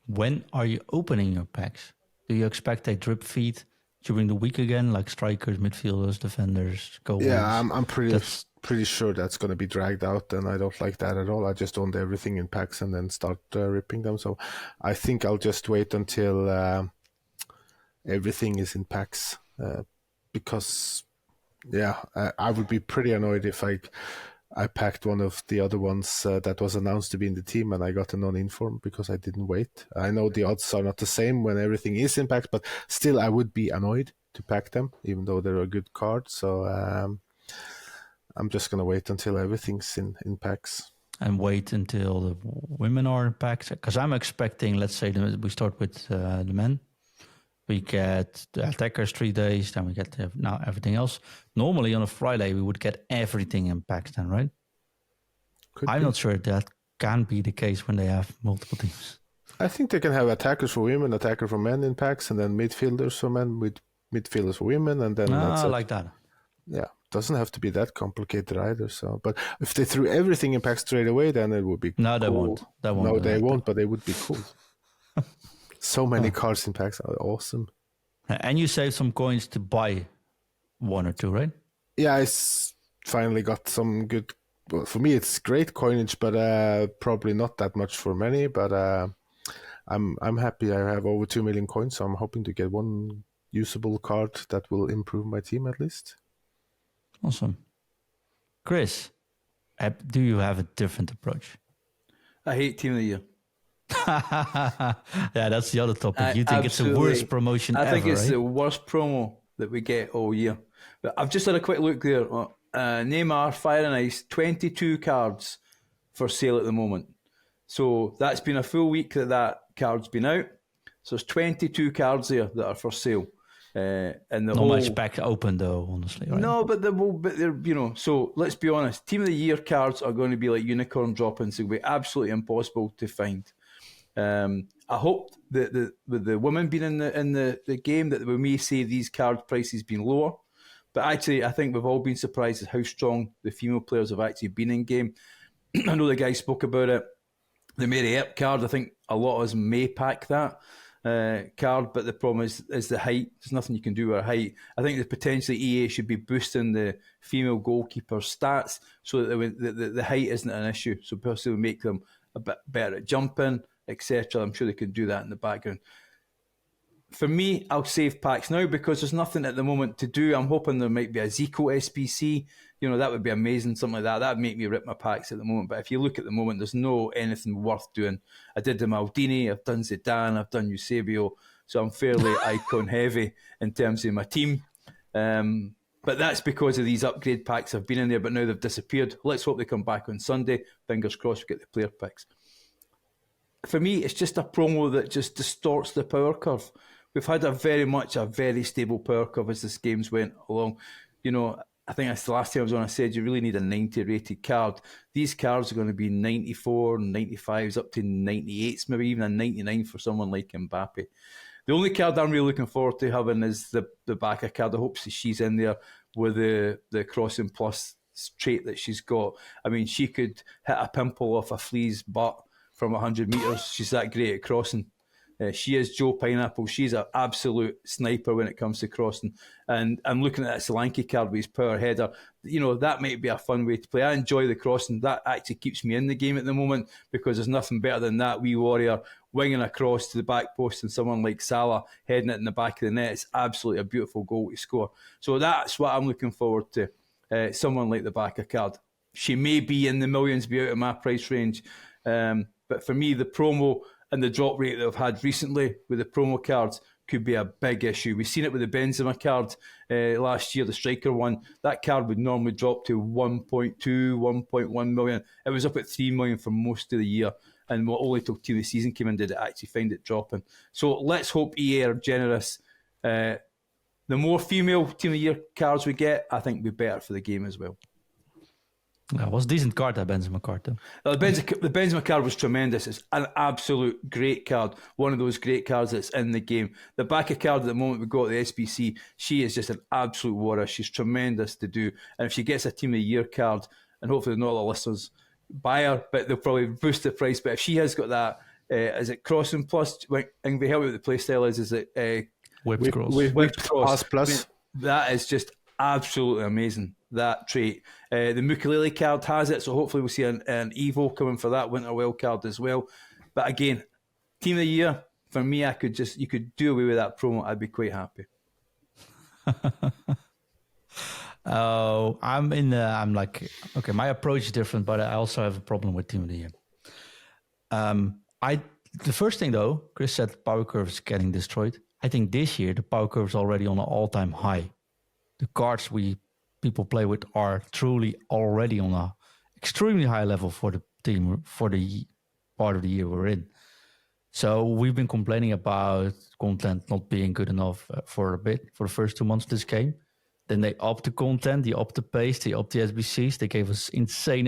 When are you opening your packs? Do you expect a drip feed during the week again, like strikers, midfielders, defenders, goalies? Yeah, I'm pretty sure that's going to be dragged out, and I don't like that at all. I just owned everything in packs and then start ripping them. So I think I'll just wait until everything is in packs, because I would be pretty annoyed if I packed one of the other ones that was announced to be in the team and I got a non-inform because I didn't wait. I know the odds are not the same when everything is in packs, but still I would be annoyed to pack them, even though they're a good card. So I'm just going to wait until everything's in packs. And wait until the women are in packs? Because I'm expecting, let's say we start with the men. We get the attackers 3 days, then we get now everything else. Normally on a Friday, we would get everything in packs then, right? I'm not sure that can be the case when they have multiple teams. I think they can have attackers for women, attacker for men in packs, and then midfielders for men with midfielders for women, and then that's it. Like that. Yeah, doesn't have to be that complicated either. So, but if they threw everything in packs straight away, then it would be no, cool. They won't. No, they won't, but they would be cool. So many cards in packs are awesome. And you saved some coins to buy 1 or 2, right? Yeah, I finally got some good. Well, for me, it's great coinage, but probably not that much for many. But I'm happy. I have over 2 million coins, so I'm hoping to get one usable card that will improve my team at least. Awesome. Chris, do you have a different approach? I hate Team of the Year. Yeah, that's the other topic. You think it's the worst promotion ever, I think it's right? the worst promo that we get all year. But I've just had a quick look there. Neymar, Fire and Ice, 22 cards for sale at the moment. So that's been a full week that card's been out. So there's 22 cards there that are for sale. And the Not much pack open though, honestly. Right? No, but they're So let's be honest. Team of the Year cards are going to be like unicorn droppings. They'll be absolutely impossible to find. I hope that with the women being in the game that we may see these card prices being lower. But actually, I think we've all been surprised at how strong the female players have actually been in game. I know the guy spoke about it. The Mary Earp card, I think a lot of us may pack that card, but the problem is the height. There's nothing you can do with her height. I think that potentially EA should be boosting the female goalkeeper stats so that the height isn't an issue. So possibly make them a bit better at jumping, etc. I'm sure they can do that in the background. For me, I'll save packs now because there's nothing at the moment to do. I'm hoping there might be a Zico SPC. You know, that would be amazing, something like that. That would make me rip my packs at the moment. But if you look at the moment, there's no anything worth doing. I did the Maldini, I've done Zidane, I've done Eusebio. So I'm fairly icon heavy in terms of my team. But that's because of these upgrade packs have been in there, but now they've disappeared. Let's hope they come back on Sunday. Fingers crossed we get the player picks. For me, it's just a promo that just distorts the power curve. We've had a very stable power curve as this game's went along. You know, I think that's the last time I was on, I said you really need a 90 rated card. These cards are going to be 94, 95s, up to 98s, maybe even a 99 for someone like Mbappe. The only card I'm really looking forward to having is the Bacca card. I hope she's in there with the crossing plus trait that she's got. I mean, she could hit a pimple off a flea's butt from 100 metres. She's that great at crossing. She is Joe Pineapple. She's an absolute sniper when it comes to crossing. And I'm looking at that Solanke card with his power header. You know, that might be a fun way to play. I enjoy the crossing. That actually keeps me in the game at the moment because there's nothing better than that wee warrior winging across to the back post and someone like Salah heading it in the back of the net. It's absolutely a beautiful goal to score. So that's what I'm looking forward to. Someone like the Bacca card. She may be in the millions, be out of my price range. But for me, the promo and the drop rate that I've had recently with the promo cards could be a big issue. We've seen it with the Benzema card last year, the striker one. That card would normally drop to 1.2, 1.1 million. It was up at 3 million for most of the year. And only till the season came in did it actually find it dropping. So let's hope EA are generous. The more female Team of the Year cards we get, I think will be better for the game as well. Yeah, it was a decent card, that Benzema card, though. The Benzema card was tremendous. It's an absolute great card. One of those great cards that's in the game. The Bacca card at the moment we got the SBC, she is just an absolute warrior. She's tremendous to do. And if she gets a Team of the Year card, and hopefully not all the listeners buy her, but they'll probably boost the price. But if she has got that, is it crossing plus? Ingve, help me with the play style. Is it Whipped cross. Whipped cross? Plus. I mean, that is just absolutely amazing, that trait. The Mukulele card has it, so hopefully we'll see an Evo coming for that Winter Wild card as well. But again, Team of the Year, for me, you could do away with that promo. I'd be quite happy. Oh, I'm like, okay, my approach is different, but I also have a problem with Team of the Year. The first thing though, Chris said power curve is getting destroyed. I think this year the power curve is already on an all-time high. The cards people play with are truly already on a extremely high level for the team for the part of the year we're in. So we've been complaining about content not being good enough for a bit for the first 2 months of this game. Then they upped the content, they upped the pace, they upped the SBCs. They gave us insane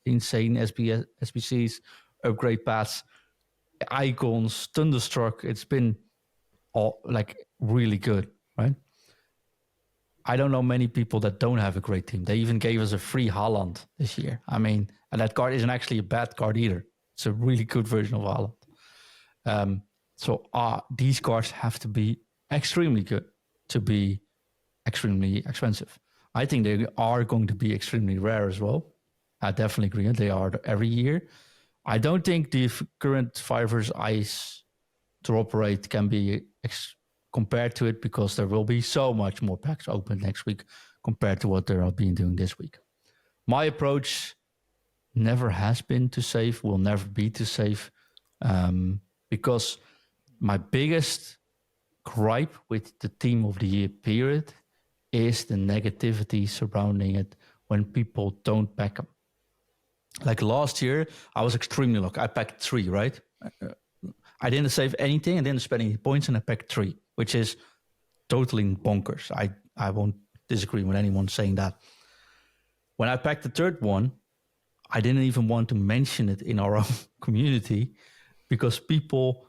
SBCs, upgrade paths, icons, Thunderstruck. It's been all like really good, right? I don't know many people that don't have a great team. They even gave us a free Haaland this year. I mean, and that card isn't actually a bad card either. It's a really good version of Haaland. So these cards have to be extremely good to be extremely expensive. I think they are going to be extremely rare as well. I definitely agree. They are every year. I don't think the current Fiverr's Ice drop rate can be compared to it because there will be so much more packs open next week compared to what they're being doing this week. My approach never has been to save, will never be to save, because my biggest gripe with the Team of the Year period is the negativity surrounding it when people don't pack them. Like last year, I was extremely lucky. I packed 3, right? I didn't save anything. I didn't spend any points, and I packed 3, which is totally bonkers. I won't disagree with anyone saying that. When I packed the 3rd one, I didn't even want to mention it in our own community because people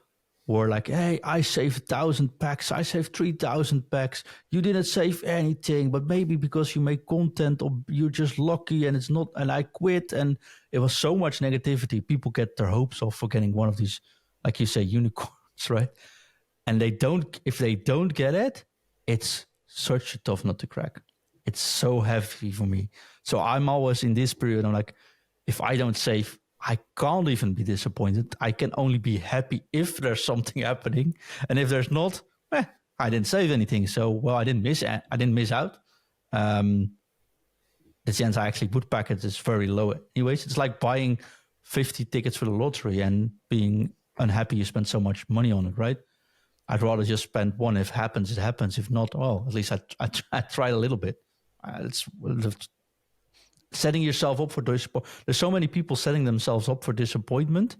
were like, hey, I saved 1,000 packs. I saved 3,000 packs. You didn't save anything, but maybe because you make content or you're just lucky and it's not, and I quit. And it was so much negativity. People get their hopes off for getting one of these, like you say, unicorns, right? And if they don't get it, it's such a tough nut to crack. It's so heavy for me. So I'm always in this period, I'm like, if I don't save, I can't even be disappointed. I can only be happy if there's something happening. And if there's not, I didn't save anything. So, well, I didn't miss out. The chance I actually would pack it is very low. Anyways, it's like buying 50 tickets for the lottery and being unhappy you spent so much money on it, right? I'd rather just spend one. If it happens, it happens. If not, well, at least I tried a little bit. It's setting yourself up for disappointment. There's so many people setting themselves up for disappointment,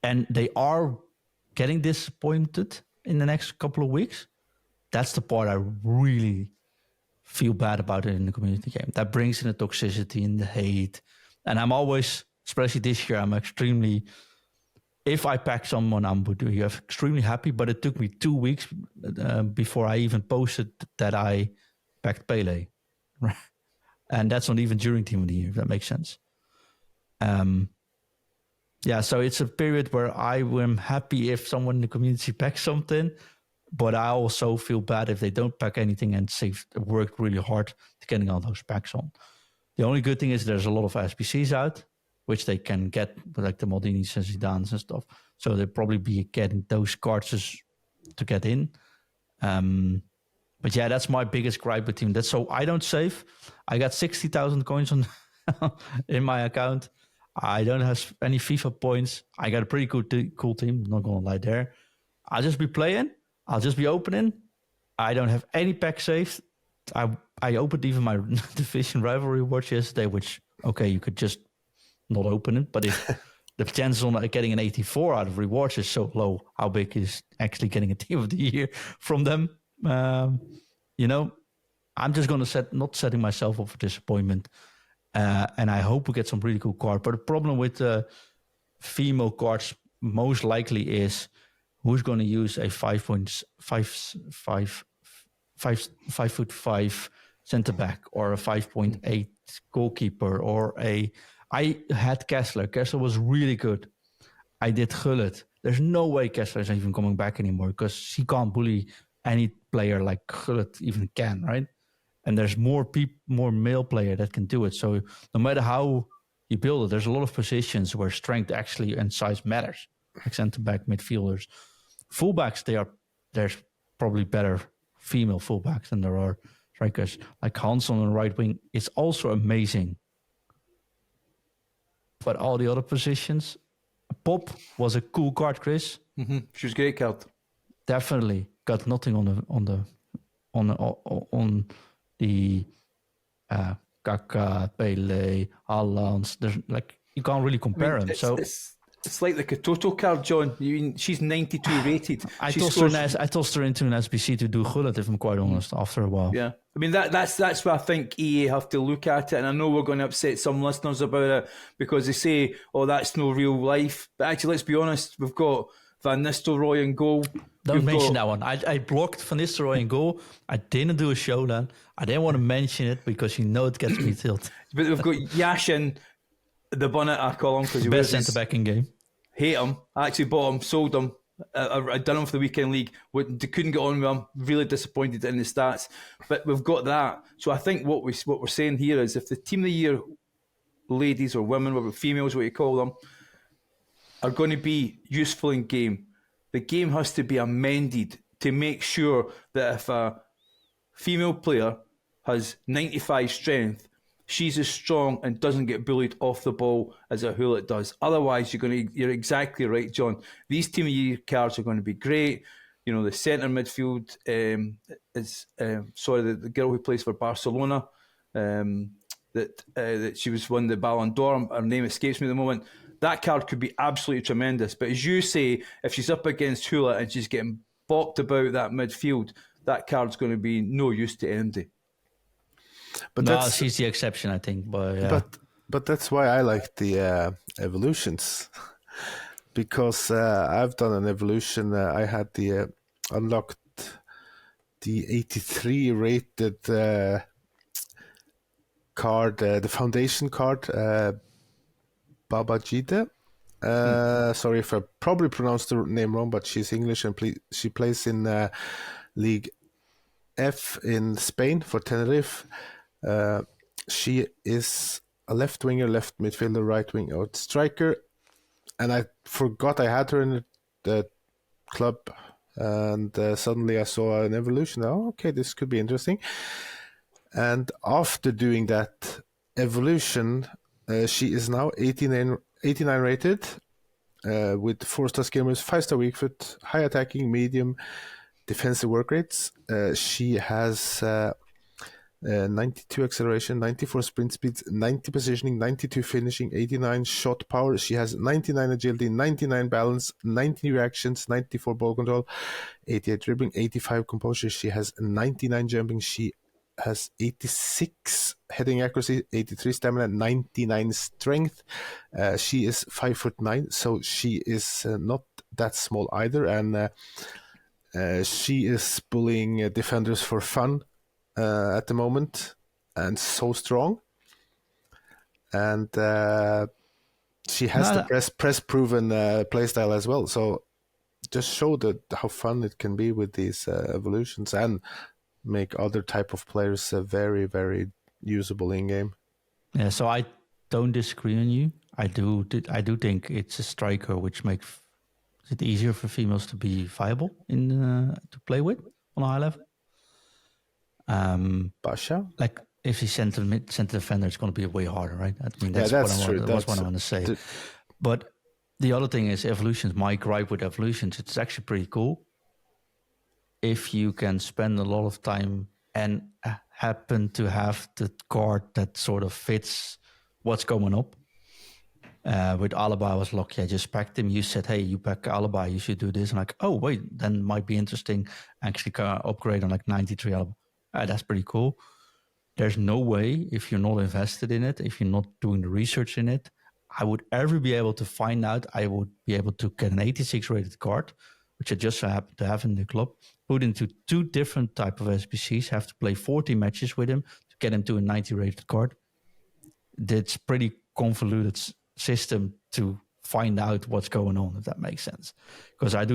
and they are getting disappointed in the next couple of weeks. That's the part I really feel bad about it in the community game. That brings in the toxicity and the hate. And I'm always, especially this year, I'm extremely, if I pack someone, I'm extremely happy, but it took me 2 weeks before I even posted that I packed Pele. Right? And that's not even during Team of the Year, if that makes sense. So it's a period where I am happy if someone in the community packs something, but I also feel bad if they don't pack anything and worked really hard to getting all those packs on. The only good thing is there's a lot of SBCs out, which they can get, like the Maldinis and Zidanes and stuff. So they'll probably be getting those cards to get in. But yeah, that's my biggest gripe with team. That's so I don't save. I got 60,000 coins on in my account. I don't have any FIFA points. I got a pretty cool team. Not gonna lie there. I'll just be playing. I'll just be opening. I don't have any pack saved. I opened even my Division Rivalry Watch yesterday, which, okay, you could just not open it. But if the chances on getting an 84 out of rewards is so low, how big is actually getting a Team of the Year from them? I'm just going to not setting myself up for disappointment. And I hope we get some really cool cards. But the problem with the female cards most likely is who's going to use a 5'5" center back or a 5.8 goalkeeper or a I had Kessler. Kessler was really good. I did Gullit. There's no way Kessler is even coming back anymore because he can't bully any player like Gullit even can, right? And there's more male player that can do it. So no matter how you build it, there's a lot of positions where strength actually and size matters, like center back, midfielders, fullbacks. There's probably better female fullbacks than there are strikers. Like Hanson on the right wing is also amazing. But all the other positions, Pop was a cool card, Chris. Mm-hmm. She was a great card. Definitely got nothing on the Kaka, Pele, Haalands. There's like you can't really compare them. So it's like the Katoto card, John. She's 92 rated. I tossed her into an SBC to do Gullit, if I'm quite honest, after a while. Yeah. I mean, that's where I think EA have to look at it. And I know we're going to upset some listeners about it because they say, oh, that's no real life. But actually, let's be honest, we've got Van Nistelrooy in goal. Don't mention that one. I blocked Van Nistelrooy in goal. I didn't do a show then. I didn't want to mention it because it gets me tilted. But we've got Yashin, the bonnet, I call him, because he best centre back in game. Hate him. I actually bought him, sold him. I'd done him for the weekend league. Couldn't get on with him. Really disappointed in the stats. But we've got that. So I think what we're saying here is if the team of the year ladies or women, or females, what you call them, are going to be useful in game, the game has to be amended to make sure that if a female player has 95 strength, she's as strong and doesn't get bullied off the ball as a Hullet does. Otherwise, you're exactly right, John. These team of the year cards are going to be great. You know, the centre midfield is the girl who plays for Barcelona, that she was won the Ballon d'Or. Her name escapes me at the moment. That card could be absolutely tremendous. But as you say, if she's up against Hullet and she's getting bopped about that midfield, that card's going to be no use to anybody. But she's the exception, I think. But that's why I like the evolutions, because I've done an evolution. I had unlocked the 83 rated card, the foundation card, Babajide. Sorry if I probably pronounced the name wrong, but she's English and she plays in League F in Spain for Tenerife. She is a left winger, left midfielder, right wing out striker, and I forgot I had her in the club, and suddenly I saw an evolution. Oh, okay, this could be interesting. And after doing that evolution, she is now 89 rated, with 4-star skill moves, 5-star weak foot, high attacking, medium defensive work rates. She has 92 acceleration, 94 sprint speeds, 90 positioning, 92 finishing, 89 shot power. She has 99 agility, 99 balance, 90 reactions, 94 ball control, 88 dribbling, 85 composure. She has 99 jumping. She has 86 heading accuracy, 83 stamina, 99 strength. She is 5'9", so she is not that small either, and she is bullying defenders for fun at the moment, and so strong. And she has the press proven playstyle as well. So just show how fun it can be with these evolutions, and make other type of players very, very usable in game. Yeah, so I don't disagree on you. I do think it's a striker which makes it easier for females to be viable to play with on a high level. Basha? Like if she's center defender, it's going to be way harder, right? I mean, that's true. That's what I want to say. But the other thing is evolutions. My gripe with evolutions, it's actually pretty cool if you can spend a lot of time and happen to have the card that sort of fits what's going up. With Alaba, I was lucky. I just packed him. You said, hey, you pack Alaba, you should do this. And like, oh, wait, then might be interesting. Actually, upgrade on like 93 Alaba. That's pretty cool. There's no way, if you're not invested in it, if you're not doing the research in it, I would ever be able to find out. I would be able to get an 86 rated card, which I just so happen to have in the club, put into 2 different type of SBCs, have to play 40 matches with him to get him to a 90 rated card. That's pretty convoluted system to find out what's going on, if that makes sense. Because I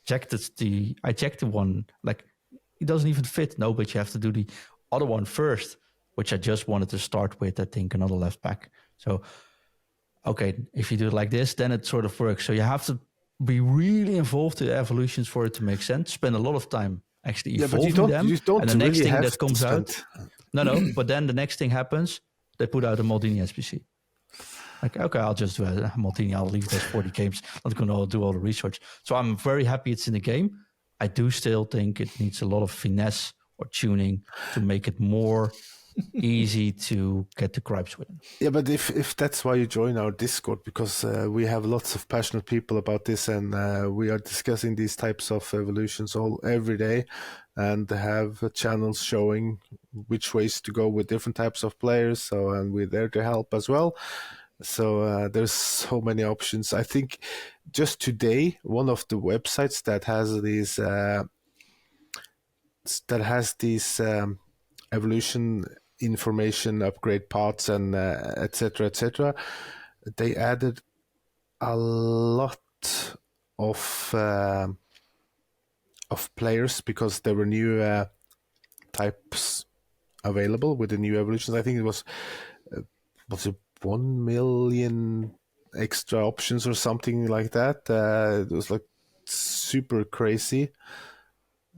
checked the one, like, it doesn't even fit. No, but you have to do the other one first, which I just wanted to start with, I think, another left back. So, okay, if you do it like this, then it sort of works. So you have to be really involved in evolutions for it to make sense. Spend a lot of time actually evolving them. You don't and the really next thing have that comes to out, spend... but then the next thing happens, they put out a Maldini SPC. Like, okay, I'll just do a Maldini. I'll leave those 40 games. I'm not going to do all the research. So I'm very happy it's in the game. I do still think it needs a lot of finesse or tuning to make it more easy to get to gripes with. Yeah, but if that's why you join our Discord, because we have lots of passionate people about this, and we are discussing these types of evolutions every day, and have channels showing which ways to go with different types of players. So, and we're there to help as well. So there's so many options. I think just today, one of the websites that has these evolution information, upgrade parts, and etc., they added a lot of players because there were new types available with the new evolutions. I think it was 1 million extra options or something like that. It was like super crazy.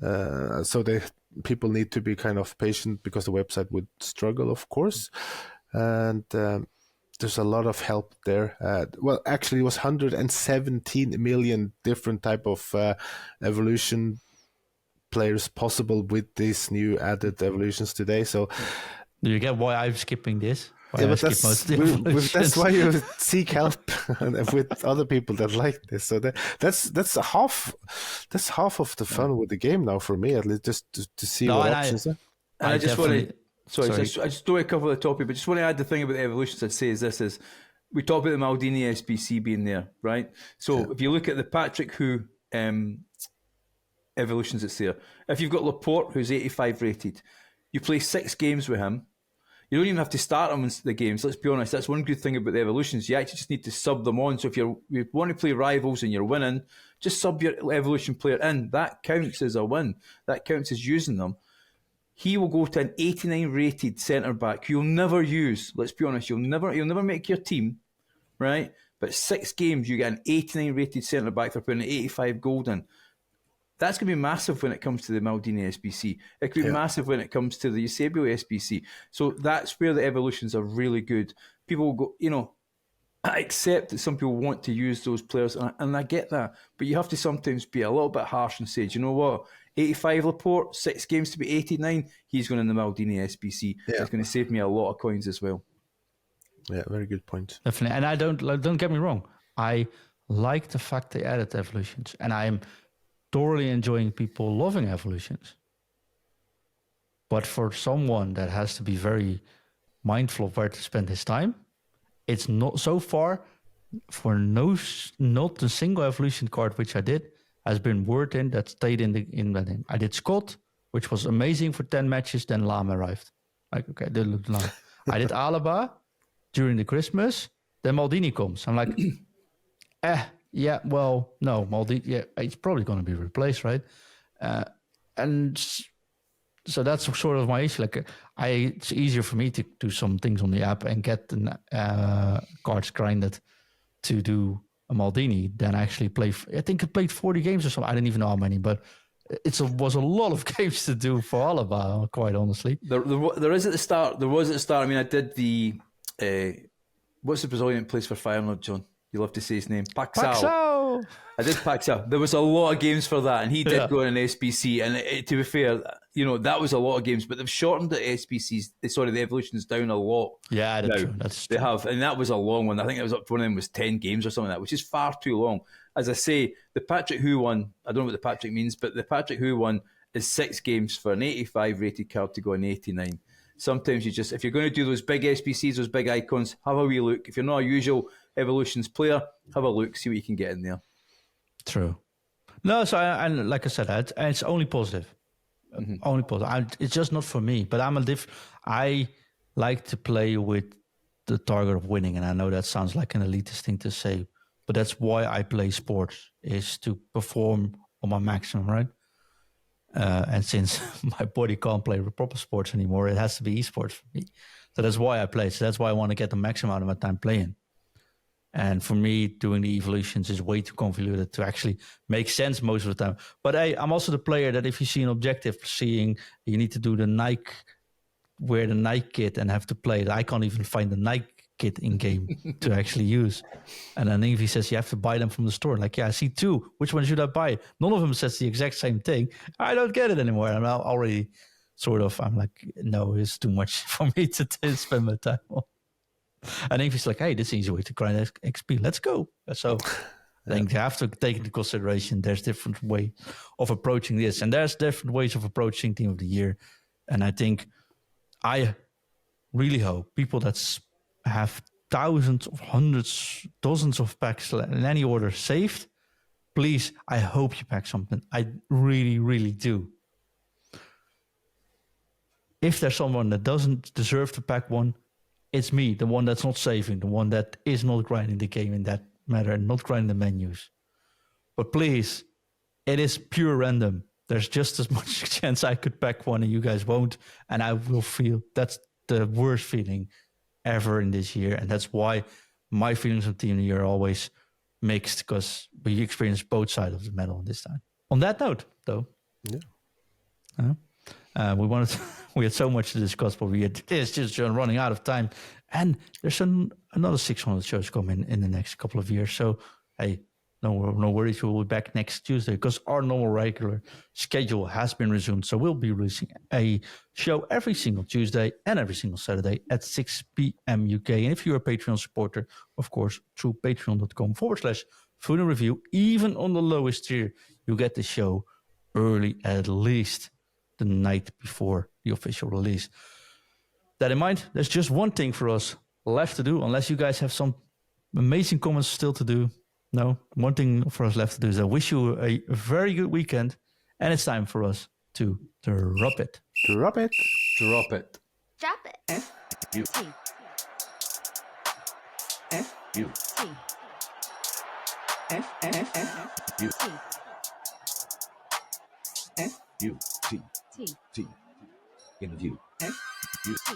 So people need to be kind of patient because the website would struggle, of course. And there's a lot of help there. Well, actually, it was 117 million different type of evolution players possible with these new added evolutions today. So, do you get why I'm skipping this? Yeah, but that's why you seek help with other people that like this. So that's half of the fun with the game now for me, at least, just to see what options are. I just want to. Sorry, I just don't want to cover the topic, but just want to add the thing about the evolutions. I'd say is we talked about the Maldini SBC being there, right? So if you look at the Patrick Hu evolutions that's there, if you've got Laporte who's 85 rated, you play 6 games with him. You don't even have to start them in the games. Let's be honest. That's one good thing about the evolutions. You actually just need to sub them on. So if you want to play rivals and you're winning, just sub your evolution player in. That counts as a win. That counts as using them. He will go to an 89 rated centre back who you'll never use. Let's be honest. You'll never make your team, right? But 6 games, you get an 89 rated centre back for putting an 85 gold in. That's going to be massive when it comes to the Maldini SBC. It could be massive when it comes to the Eusebio SBC. So that's where the evolutions are really good. People will go, I accept that some people want to use those players, and I get that. But you have to sometimes be a little bit harsh and say, do you know what? 85 Laporte, 6 games to be 89, he's going in the Maldini SBC. Yeah. It's going to save me a lot of coins as well. Yeah, very good point. Definitely. And I don't get me wrong. I like the fact they added evolutions, and I'm thoroughly enjoying people loving evolutions. But for someone that has to be very mindful of where to spend his time, it's not so far for not a single evolution card which I did has been worth in that stayed in the name. I did Scott, which was amazing for 10 matches, then Lam arrived. Like, okay, they looked like I did Alaba during the Christmas, then Maldini comes. I'm like, yeah, well, no, Maldini, yeah, it's probably going to be replaced, right? And so that's sort of my issue. Like, it's easier for me to do some things on the app and get the cards grinded to do a Maldini than actually play. I think I played 40 games or something. I didn't even know how many, but was a lot of games to do for Alaba, quite honestly. There was at the start. I mean, I did the what's the Brazilian place for Feyenoord, John? You love to say his name. Paxao. I did Paxao. There was a lot of games for that, and he did go in an SBC. And to be fair, that was a lot of games, but they've shortened the SBCs. The evolutions down a lot. Yeah, that's true. They have, and that was a long one. I think it was up to one of them was 10 games or something like that, which is far too long. As I say, the Patrick Hu one, I don't know what the Patrick means, but the Patrick Hu one is 6 games for an 85 rated card to go an 89. Sometimes if you're going to do those big SBCs, those big icons, have a wee look. If you're not a usual Evolutions player, have a look, see what you can get in there. True. No, so and like I said, it's only positive. Mm-hmm. Only positive. It's just not for me. But I like to play with the target of winning. And I know that sounds like an elitist thing to say, but that's why I play sports, is to perform on my maximum, right? And since my body can't play proper sports anymore, it has to be esports for me. So that's why I play. So that's why I want to get the maximum out of my time playing. And for me, doing the evolutions is way too convoluted to actually make sense most of the time. But I'm also the player that if you see an objective, seeing you need to do the Nike, wear the Nike kit and have to play it, I can't even find the Nike kit in game to actually use. And then Ingve says you have to buy them from the store. Like, yeah, I see two. Which one should I buy? None of them says the exact same thing. I don't get it anymore. I'm already I'm like, no, it's too much for me to spend my time on. And Ingve's like, hey, this is an easy way to grind XP. Let's go. So I think you have to take into consideration there's different way of approaching this. And there's different ways of approaching Team of the Year. And I think I really hope people that have thousands of hundreds, dozens of packs in any order saved, please, I hope you pack something. I really, really do. If there's someone that doesn't deserve to pack one, it's me, the one that's not saving, the one that is not grinding the game in that matter and not grinding the menus. But please, it is pure random. There's just as much chance I could pack one and you guys won't. And I will feel that's the worst feeling ever in this year. And that's why my feelings of Team of the Year are always mixed, because we experience both sides of the medal this time. On that note, though, we had so much to discuss, but it's just running out of time. And there's another 600 shows coming in the next couple of years. So, hey, no worries. We'll be back next Tuesday because our normal regular schedule has been resumed. So we'll be releasing a show every single Tuesday and every single Saturday at 6 p.m. UK. And if you're a Patreon supporter, of course, through patreon.com/futinreview, even on the lowest tier, you get the show early, at least the night before the official release. That in mind, there's just one thing for us left to do, unless you guys have some amazing comments still to do. No, one thing for us left to do is I wish you a very good weekend, and it's time for us to drop it. Drop it. Drop it. Drop it. F-U. T. F-U. T. F-F-F-U. T. F-U. T. T. T. Interview. F-U. T.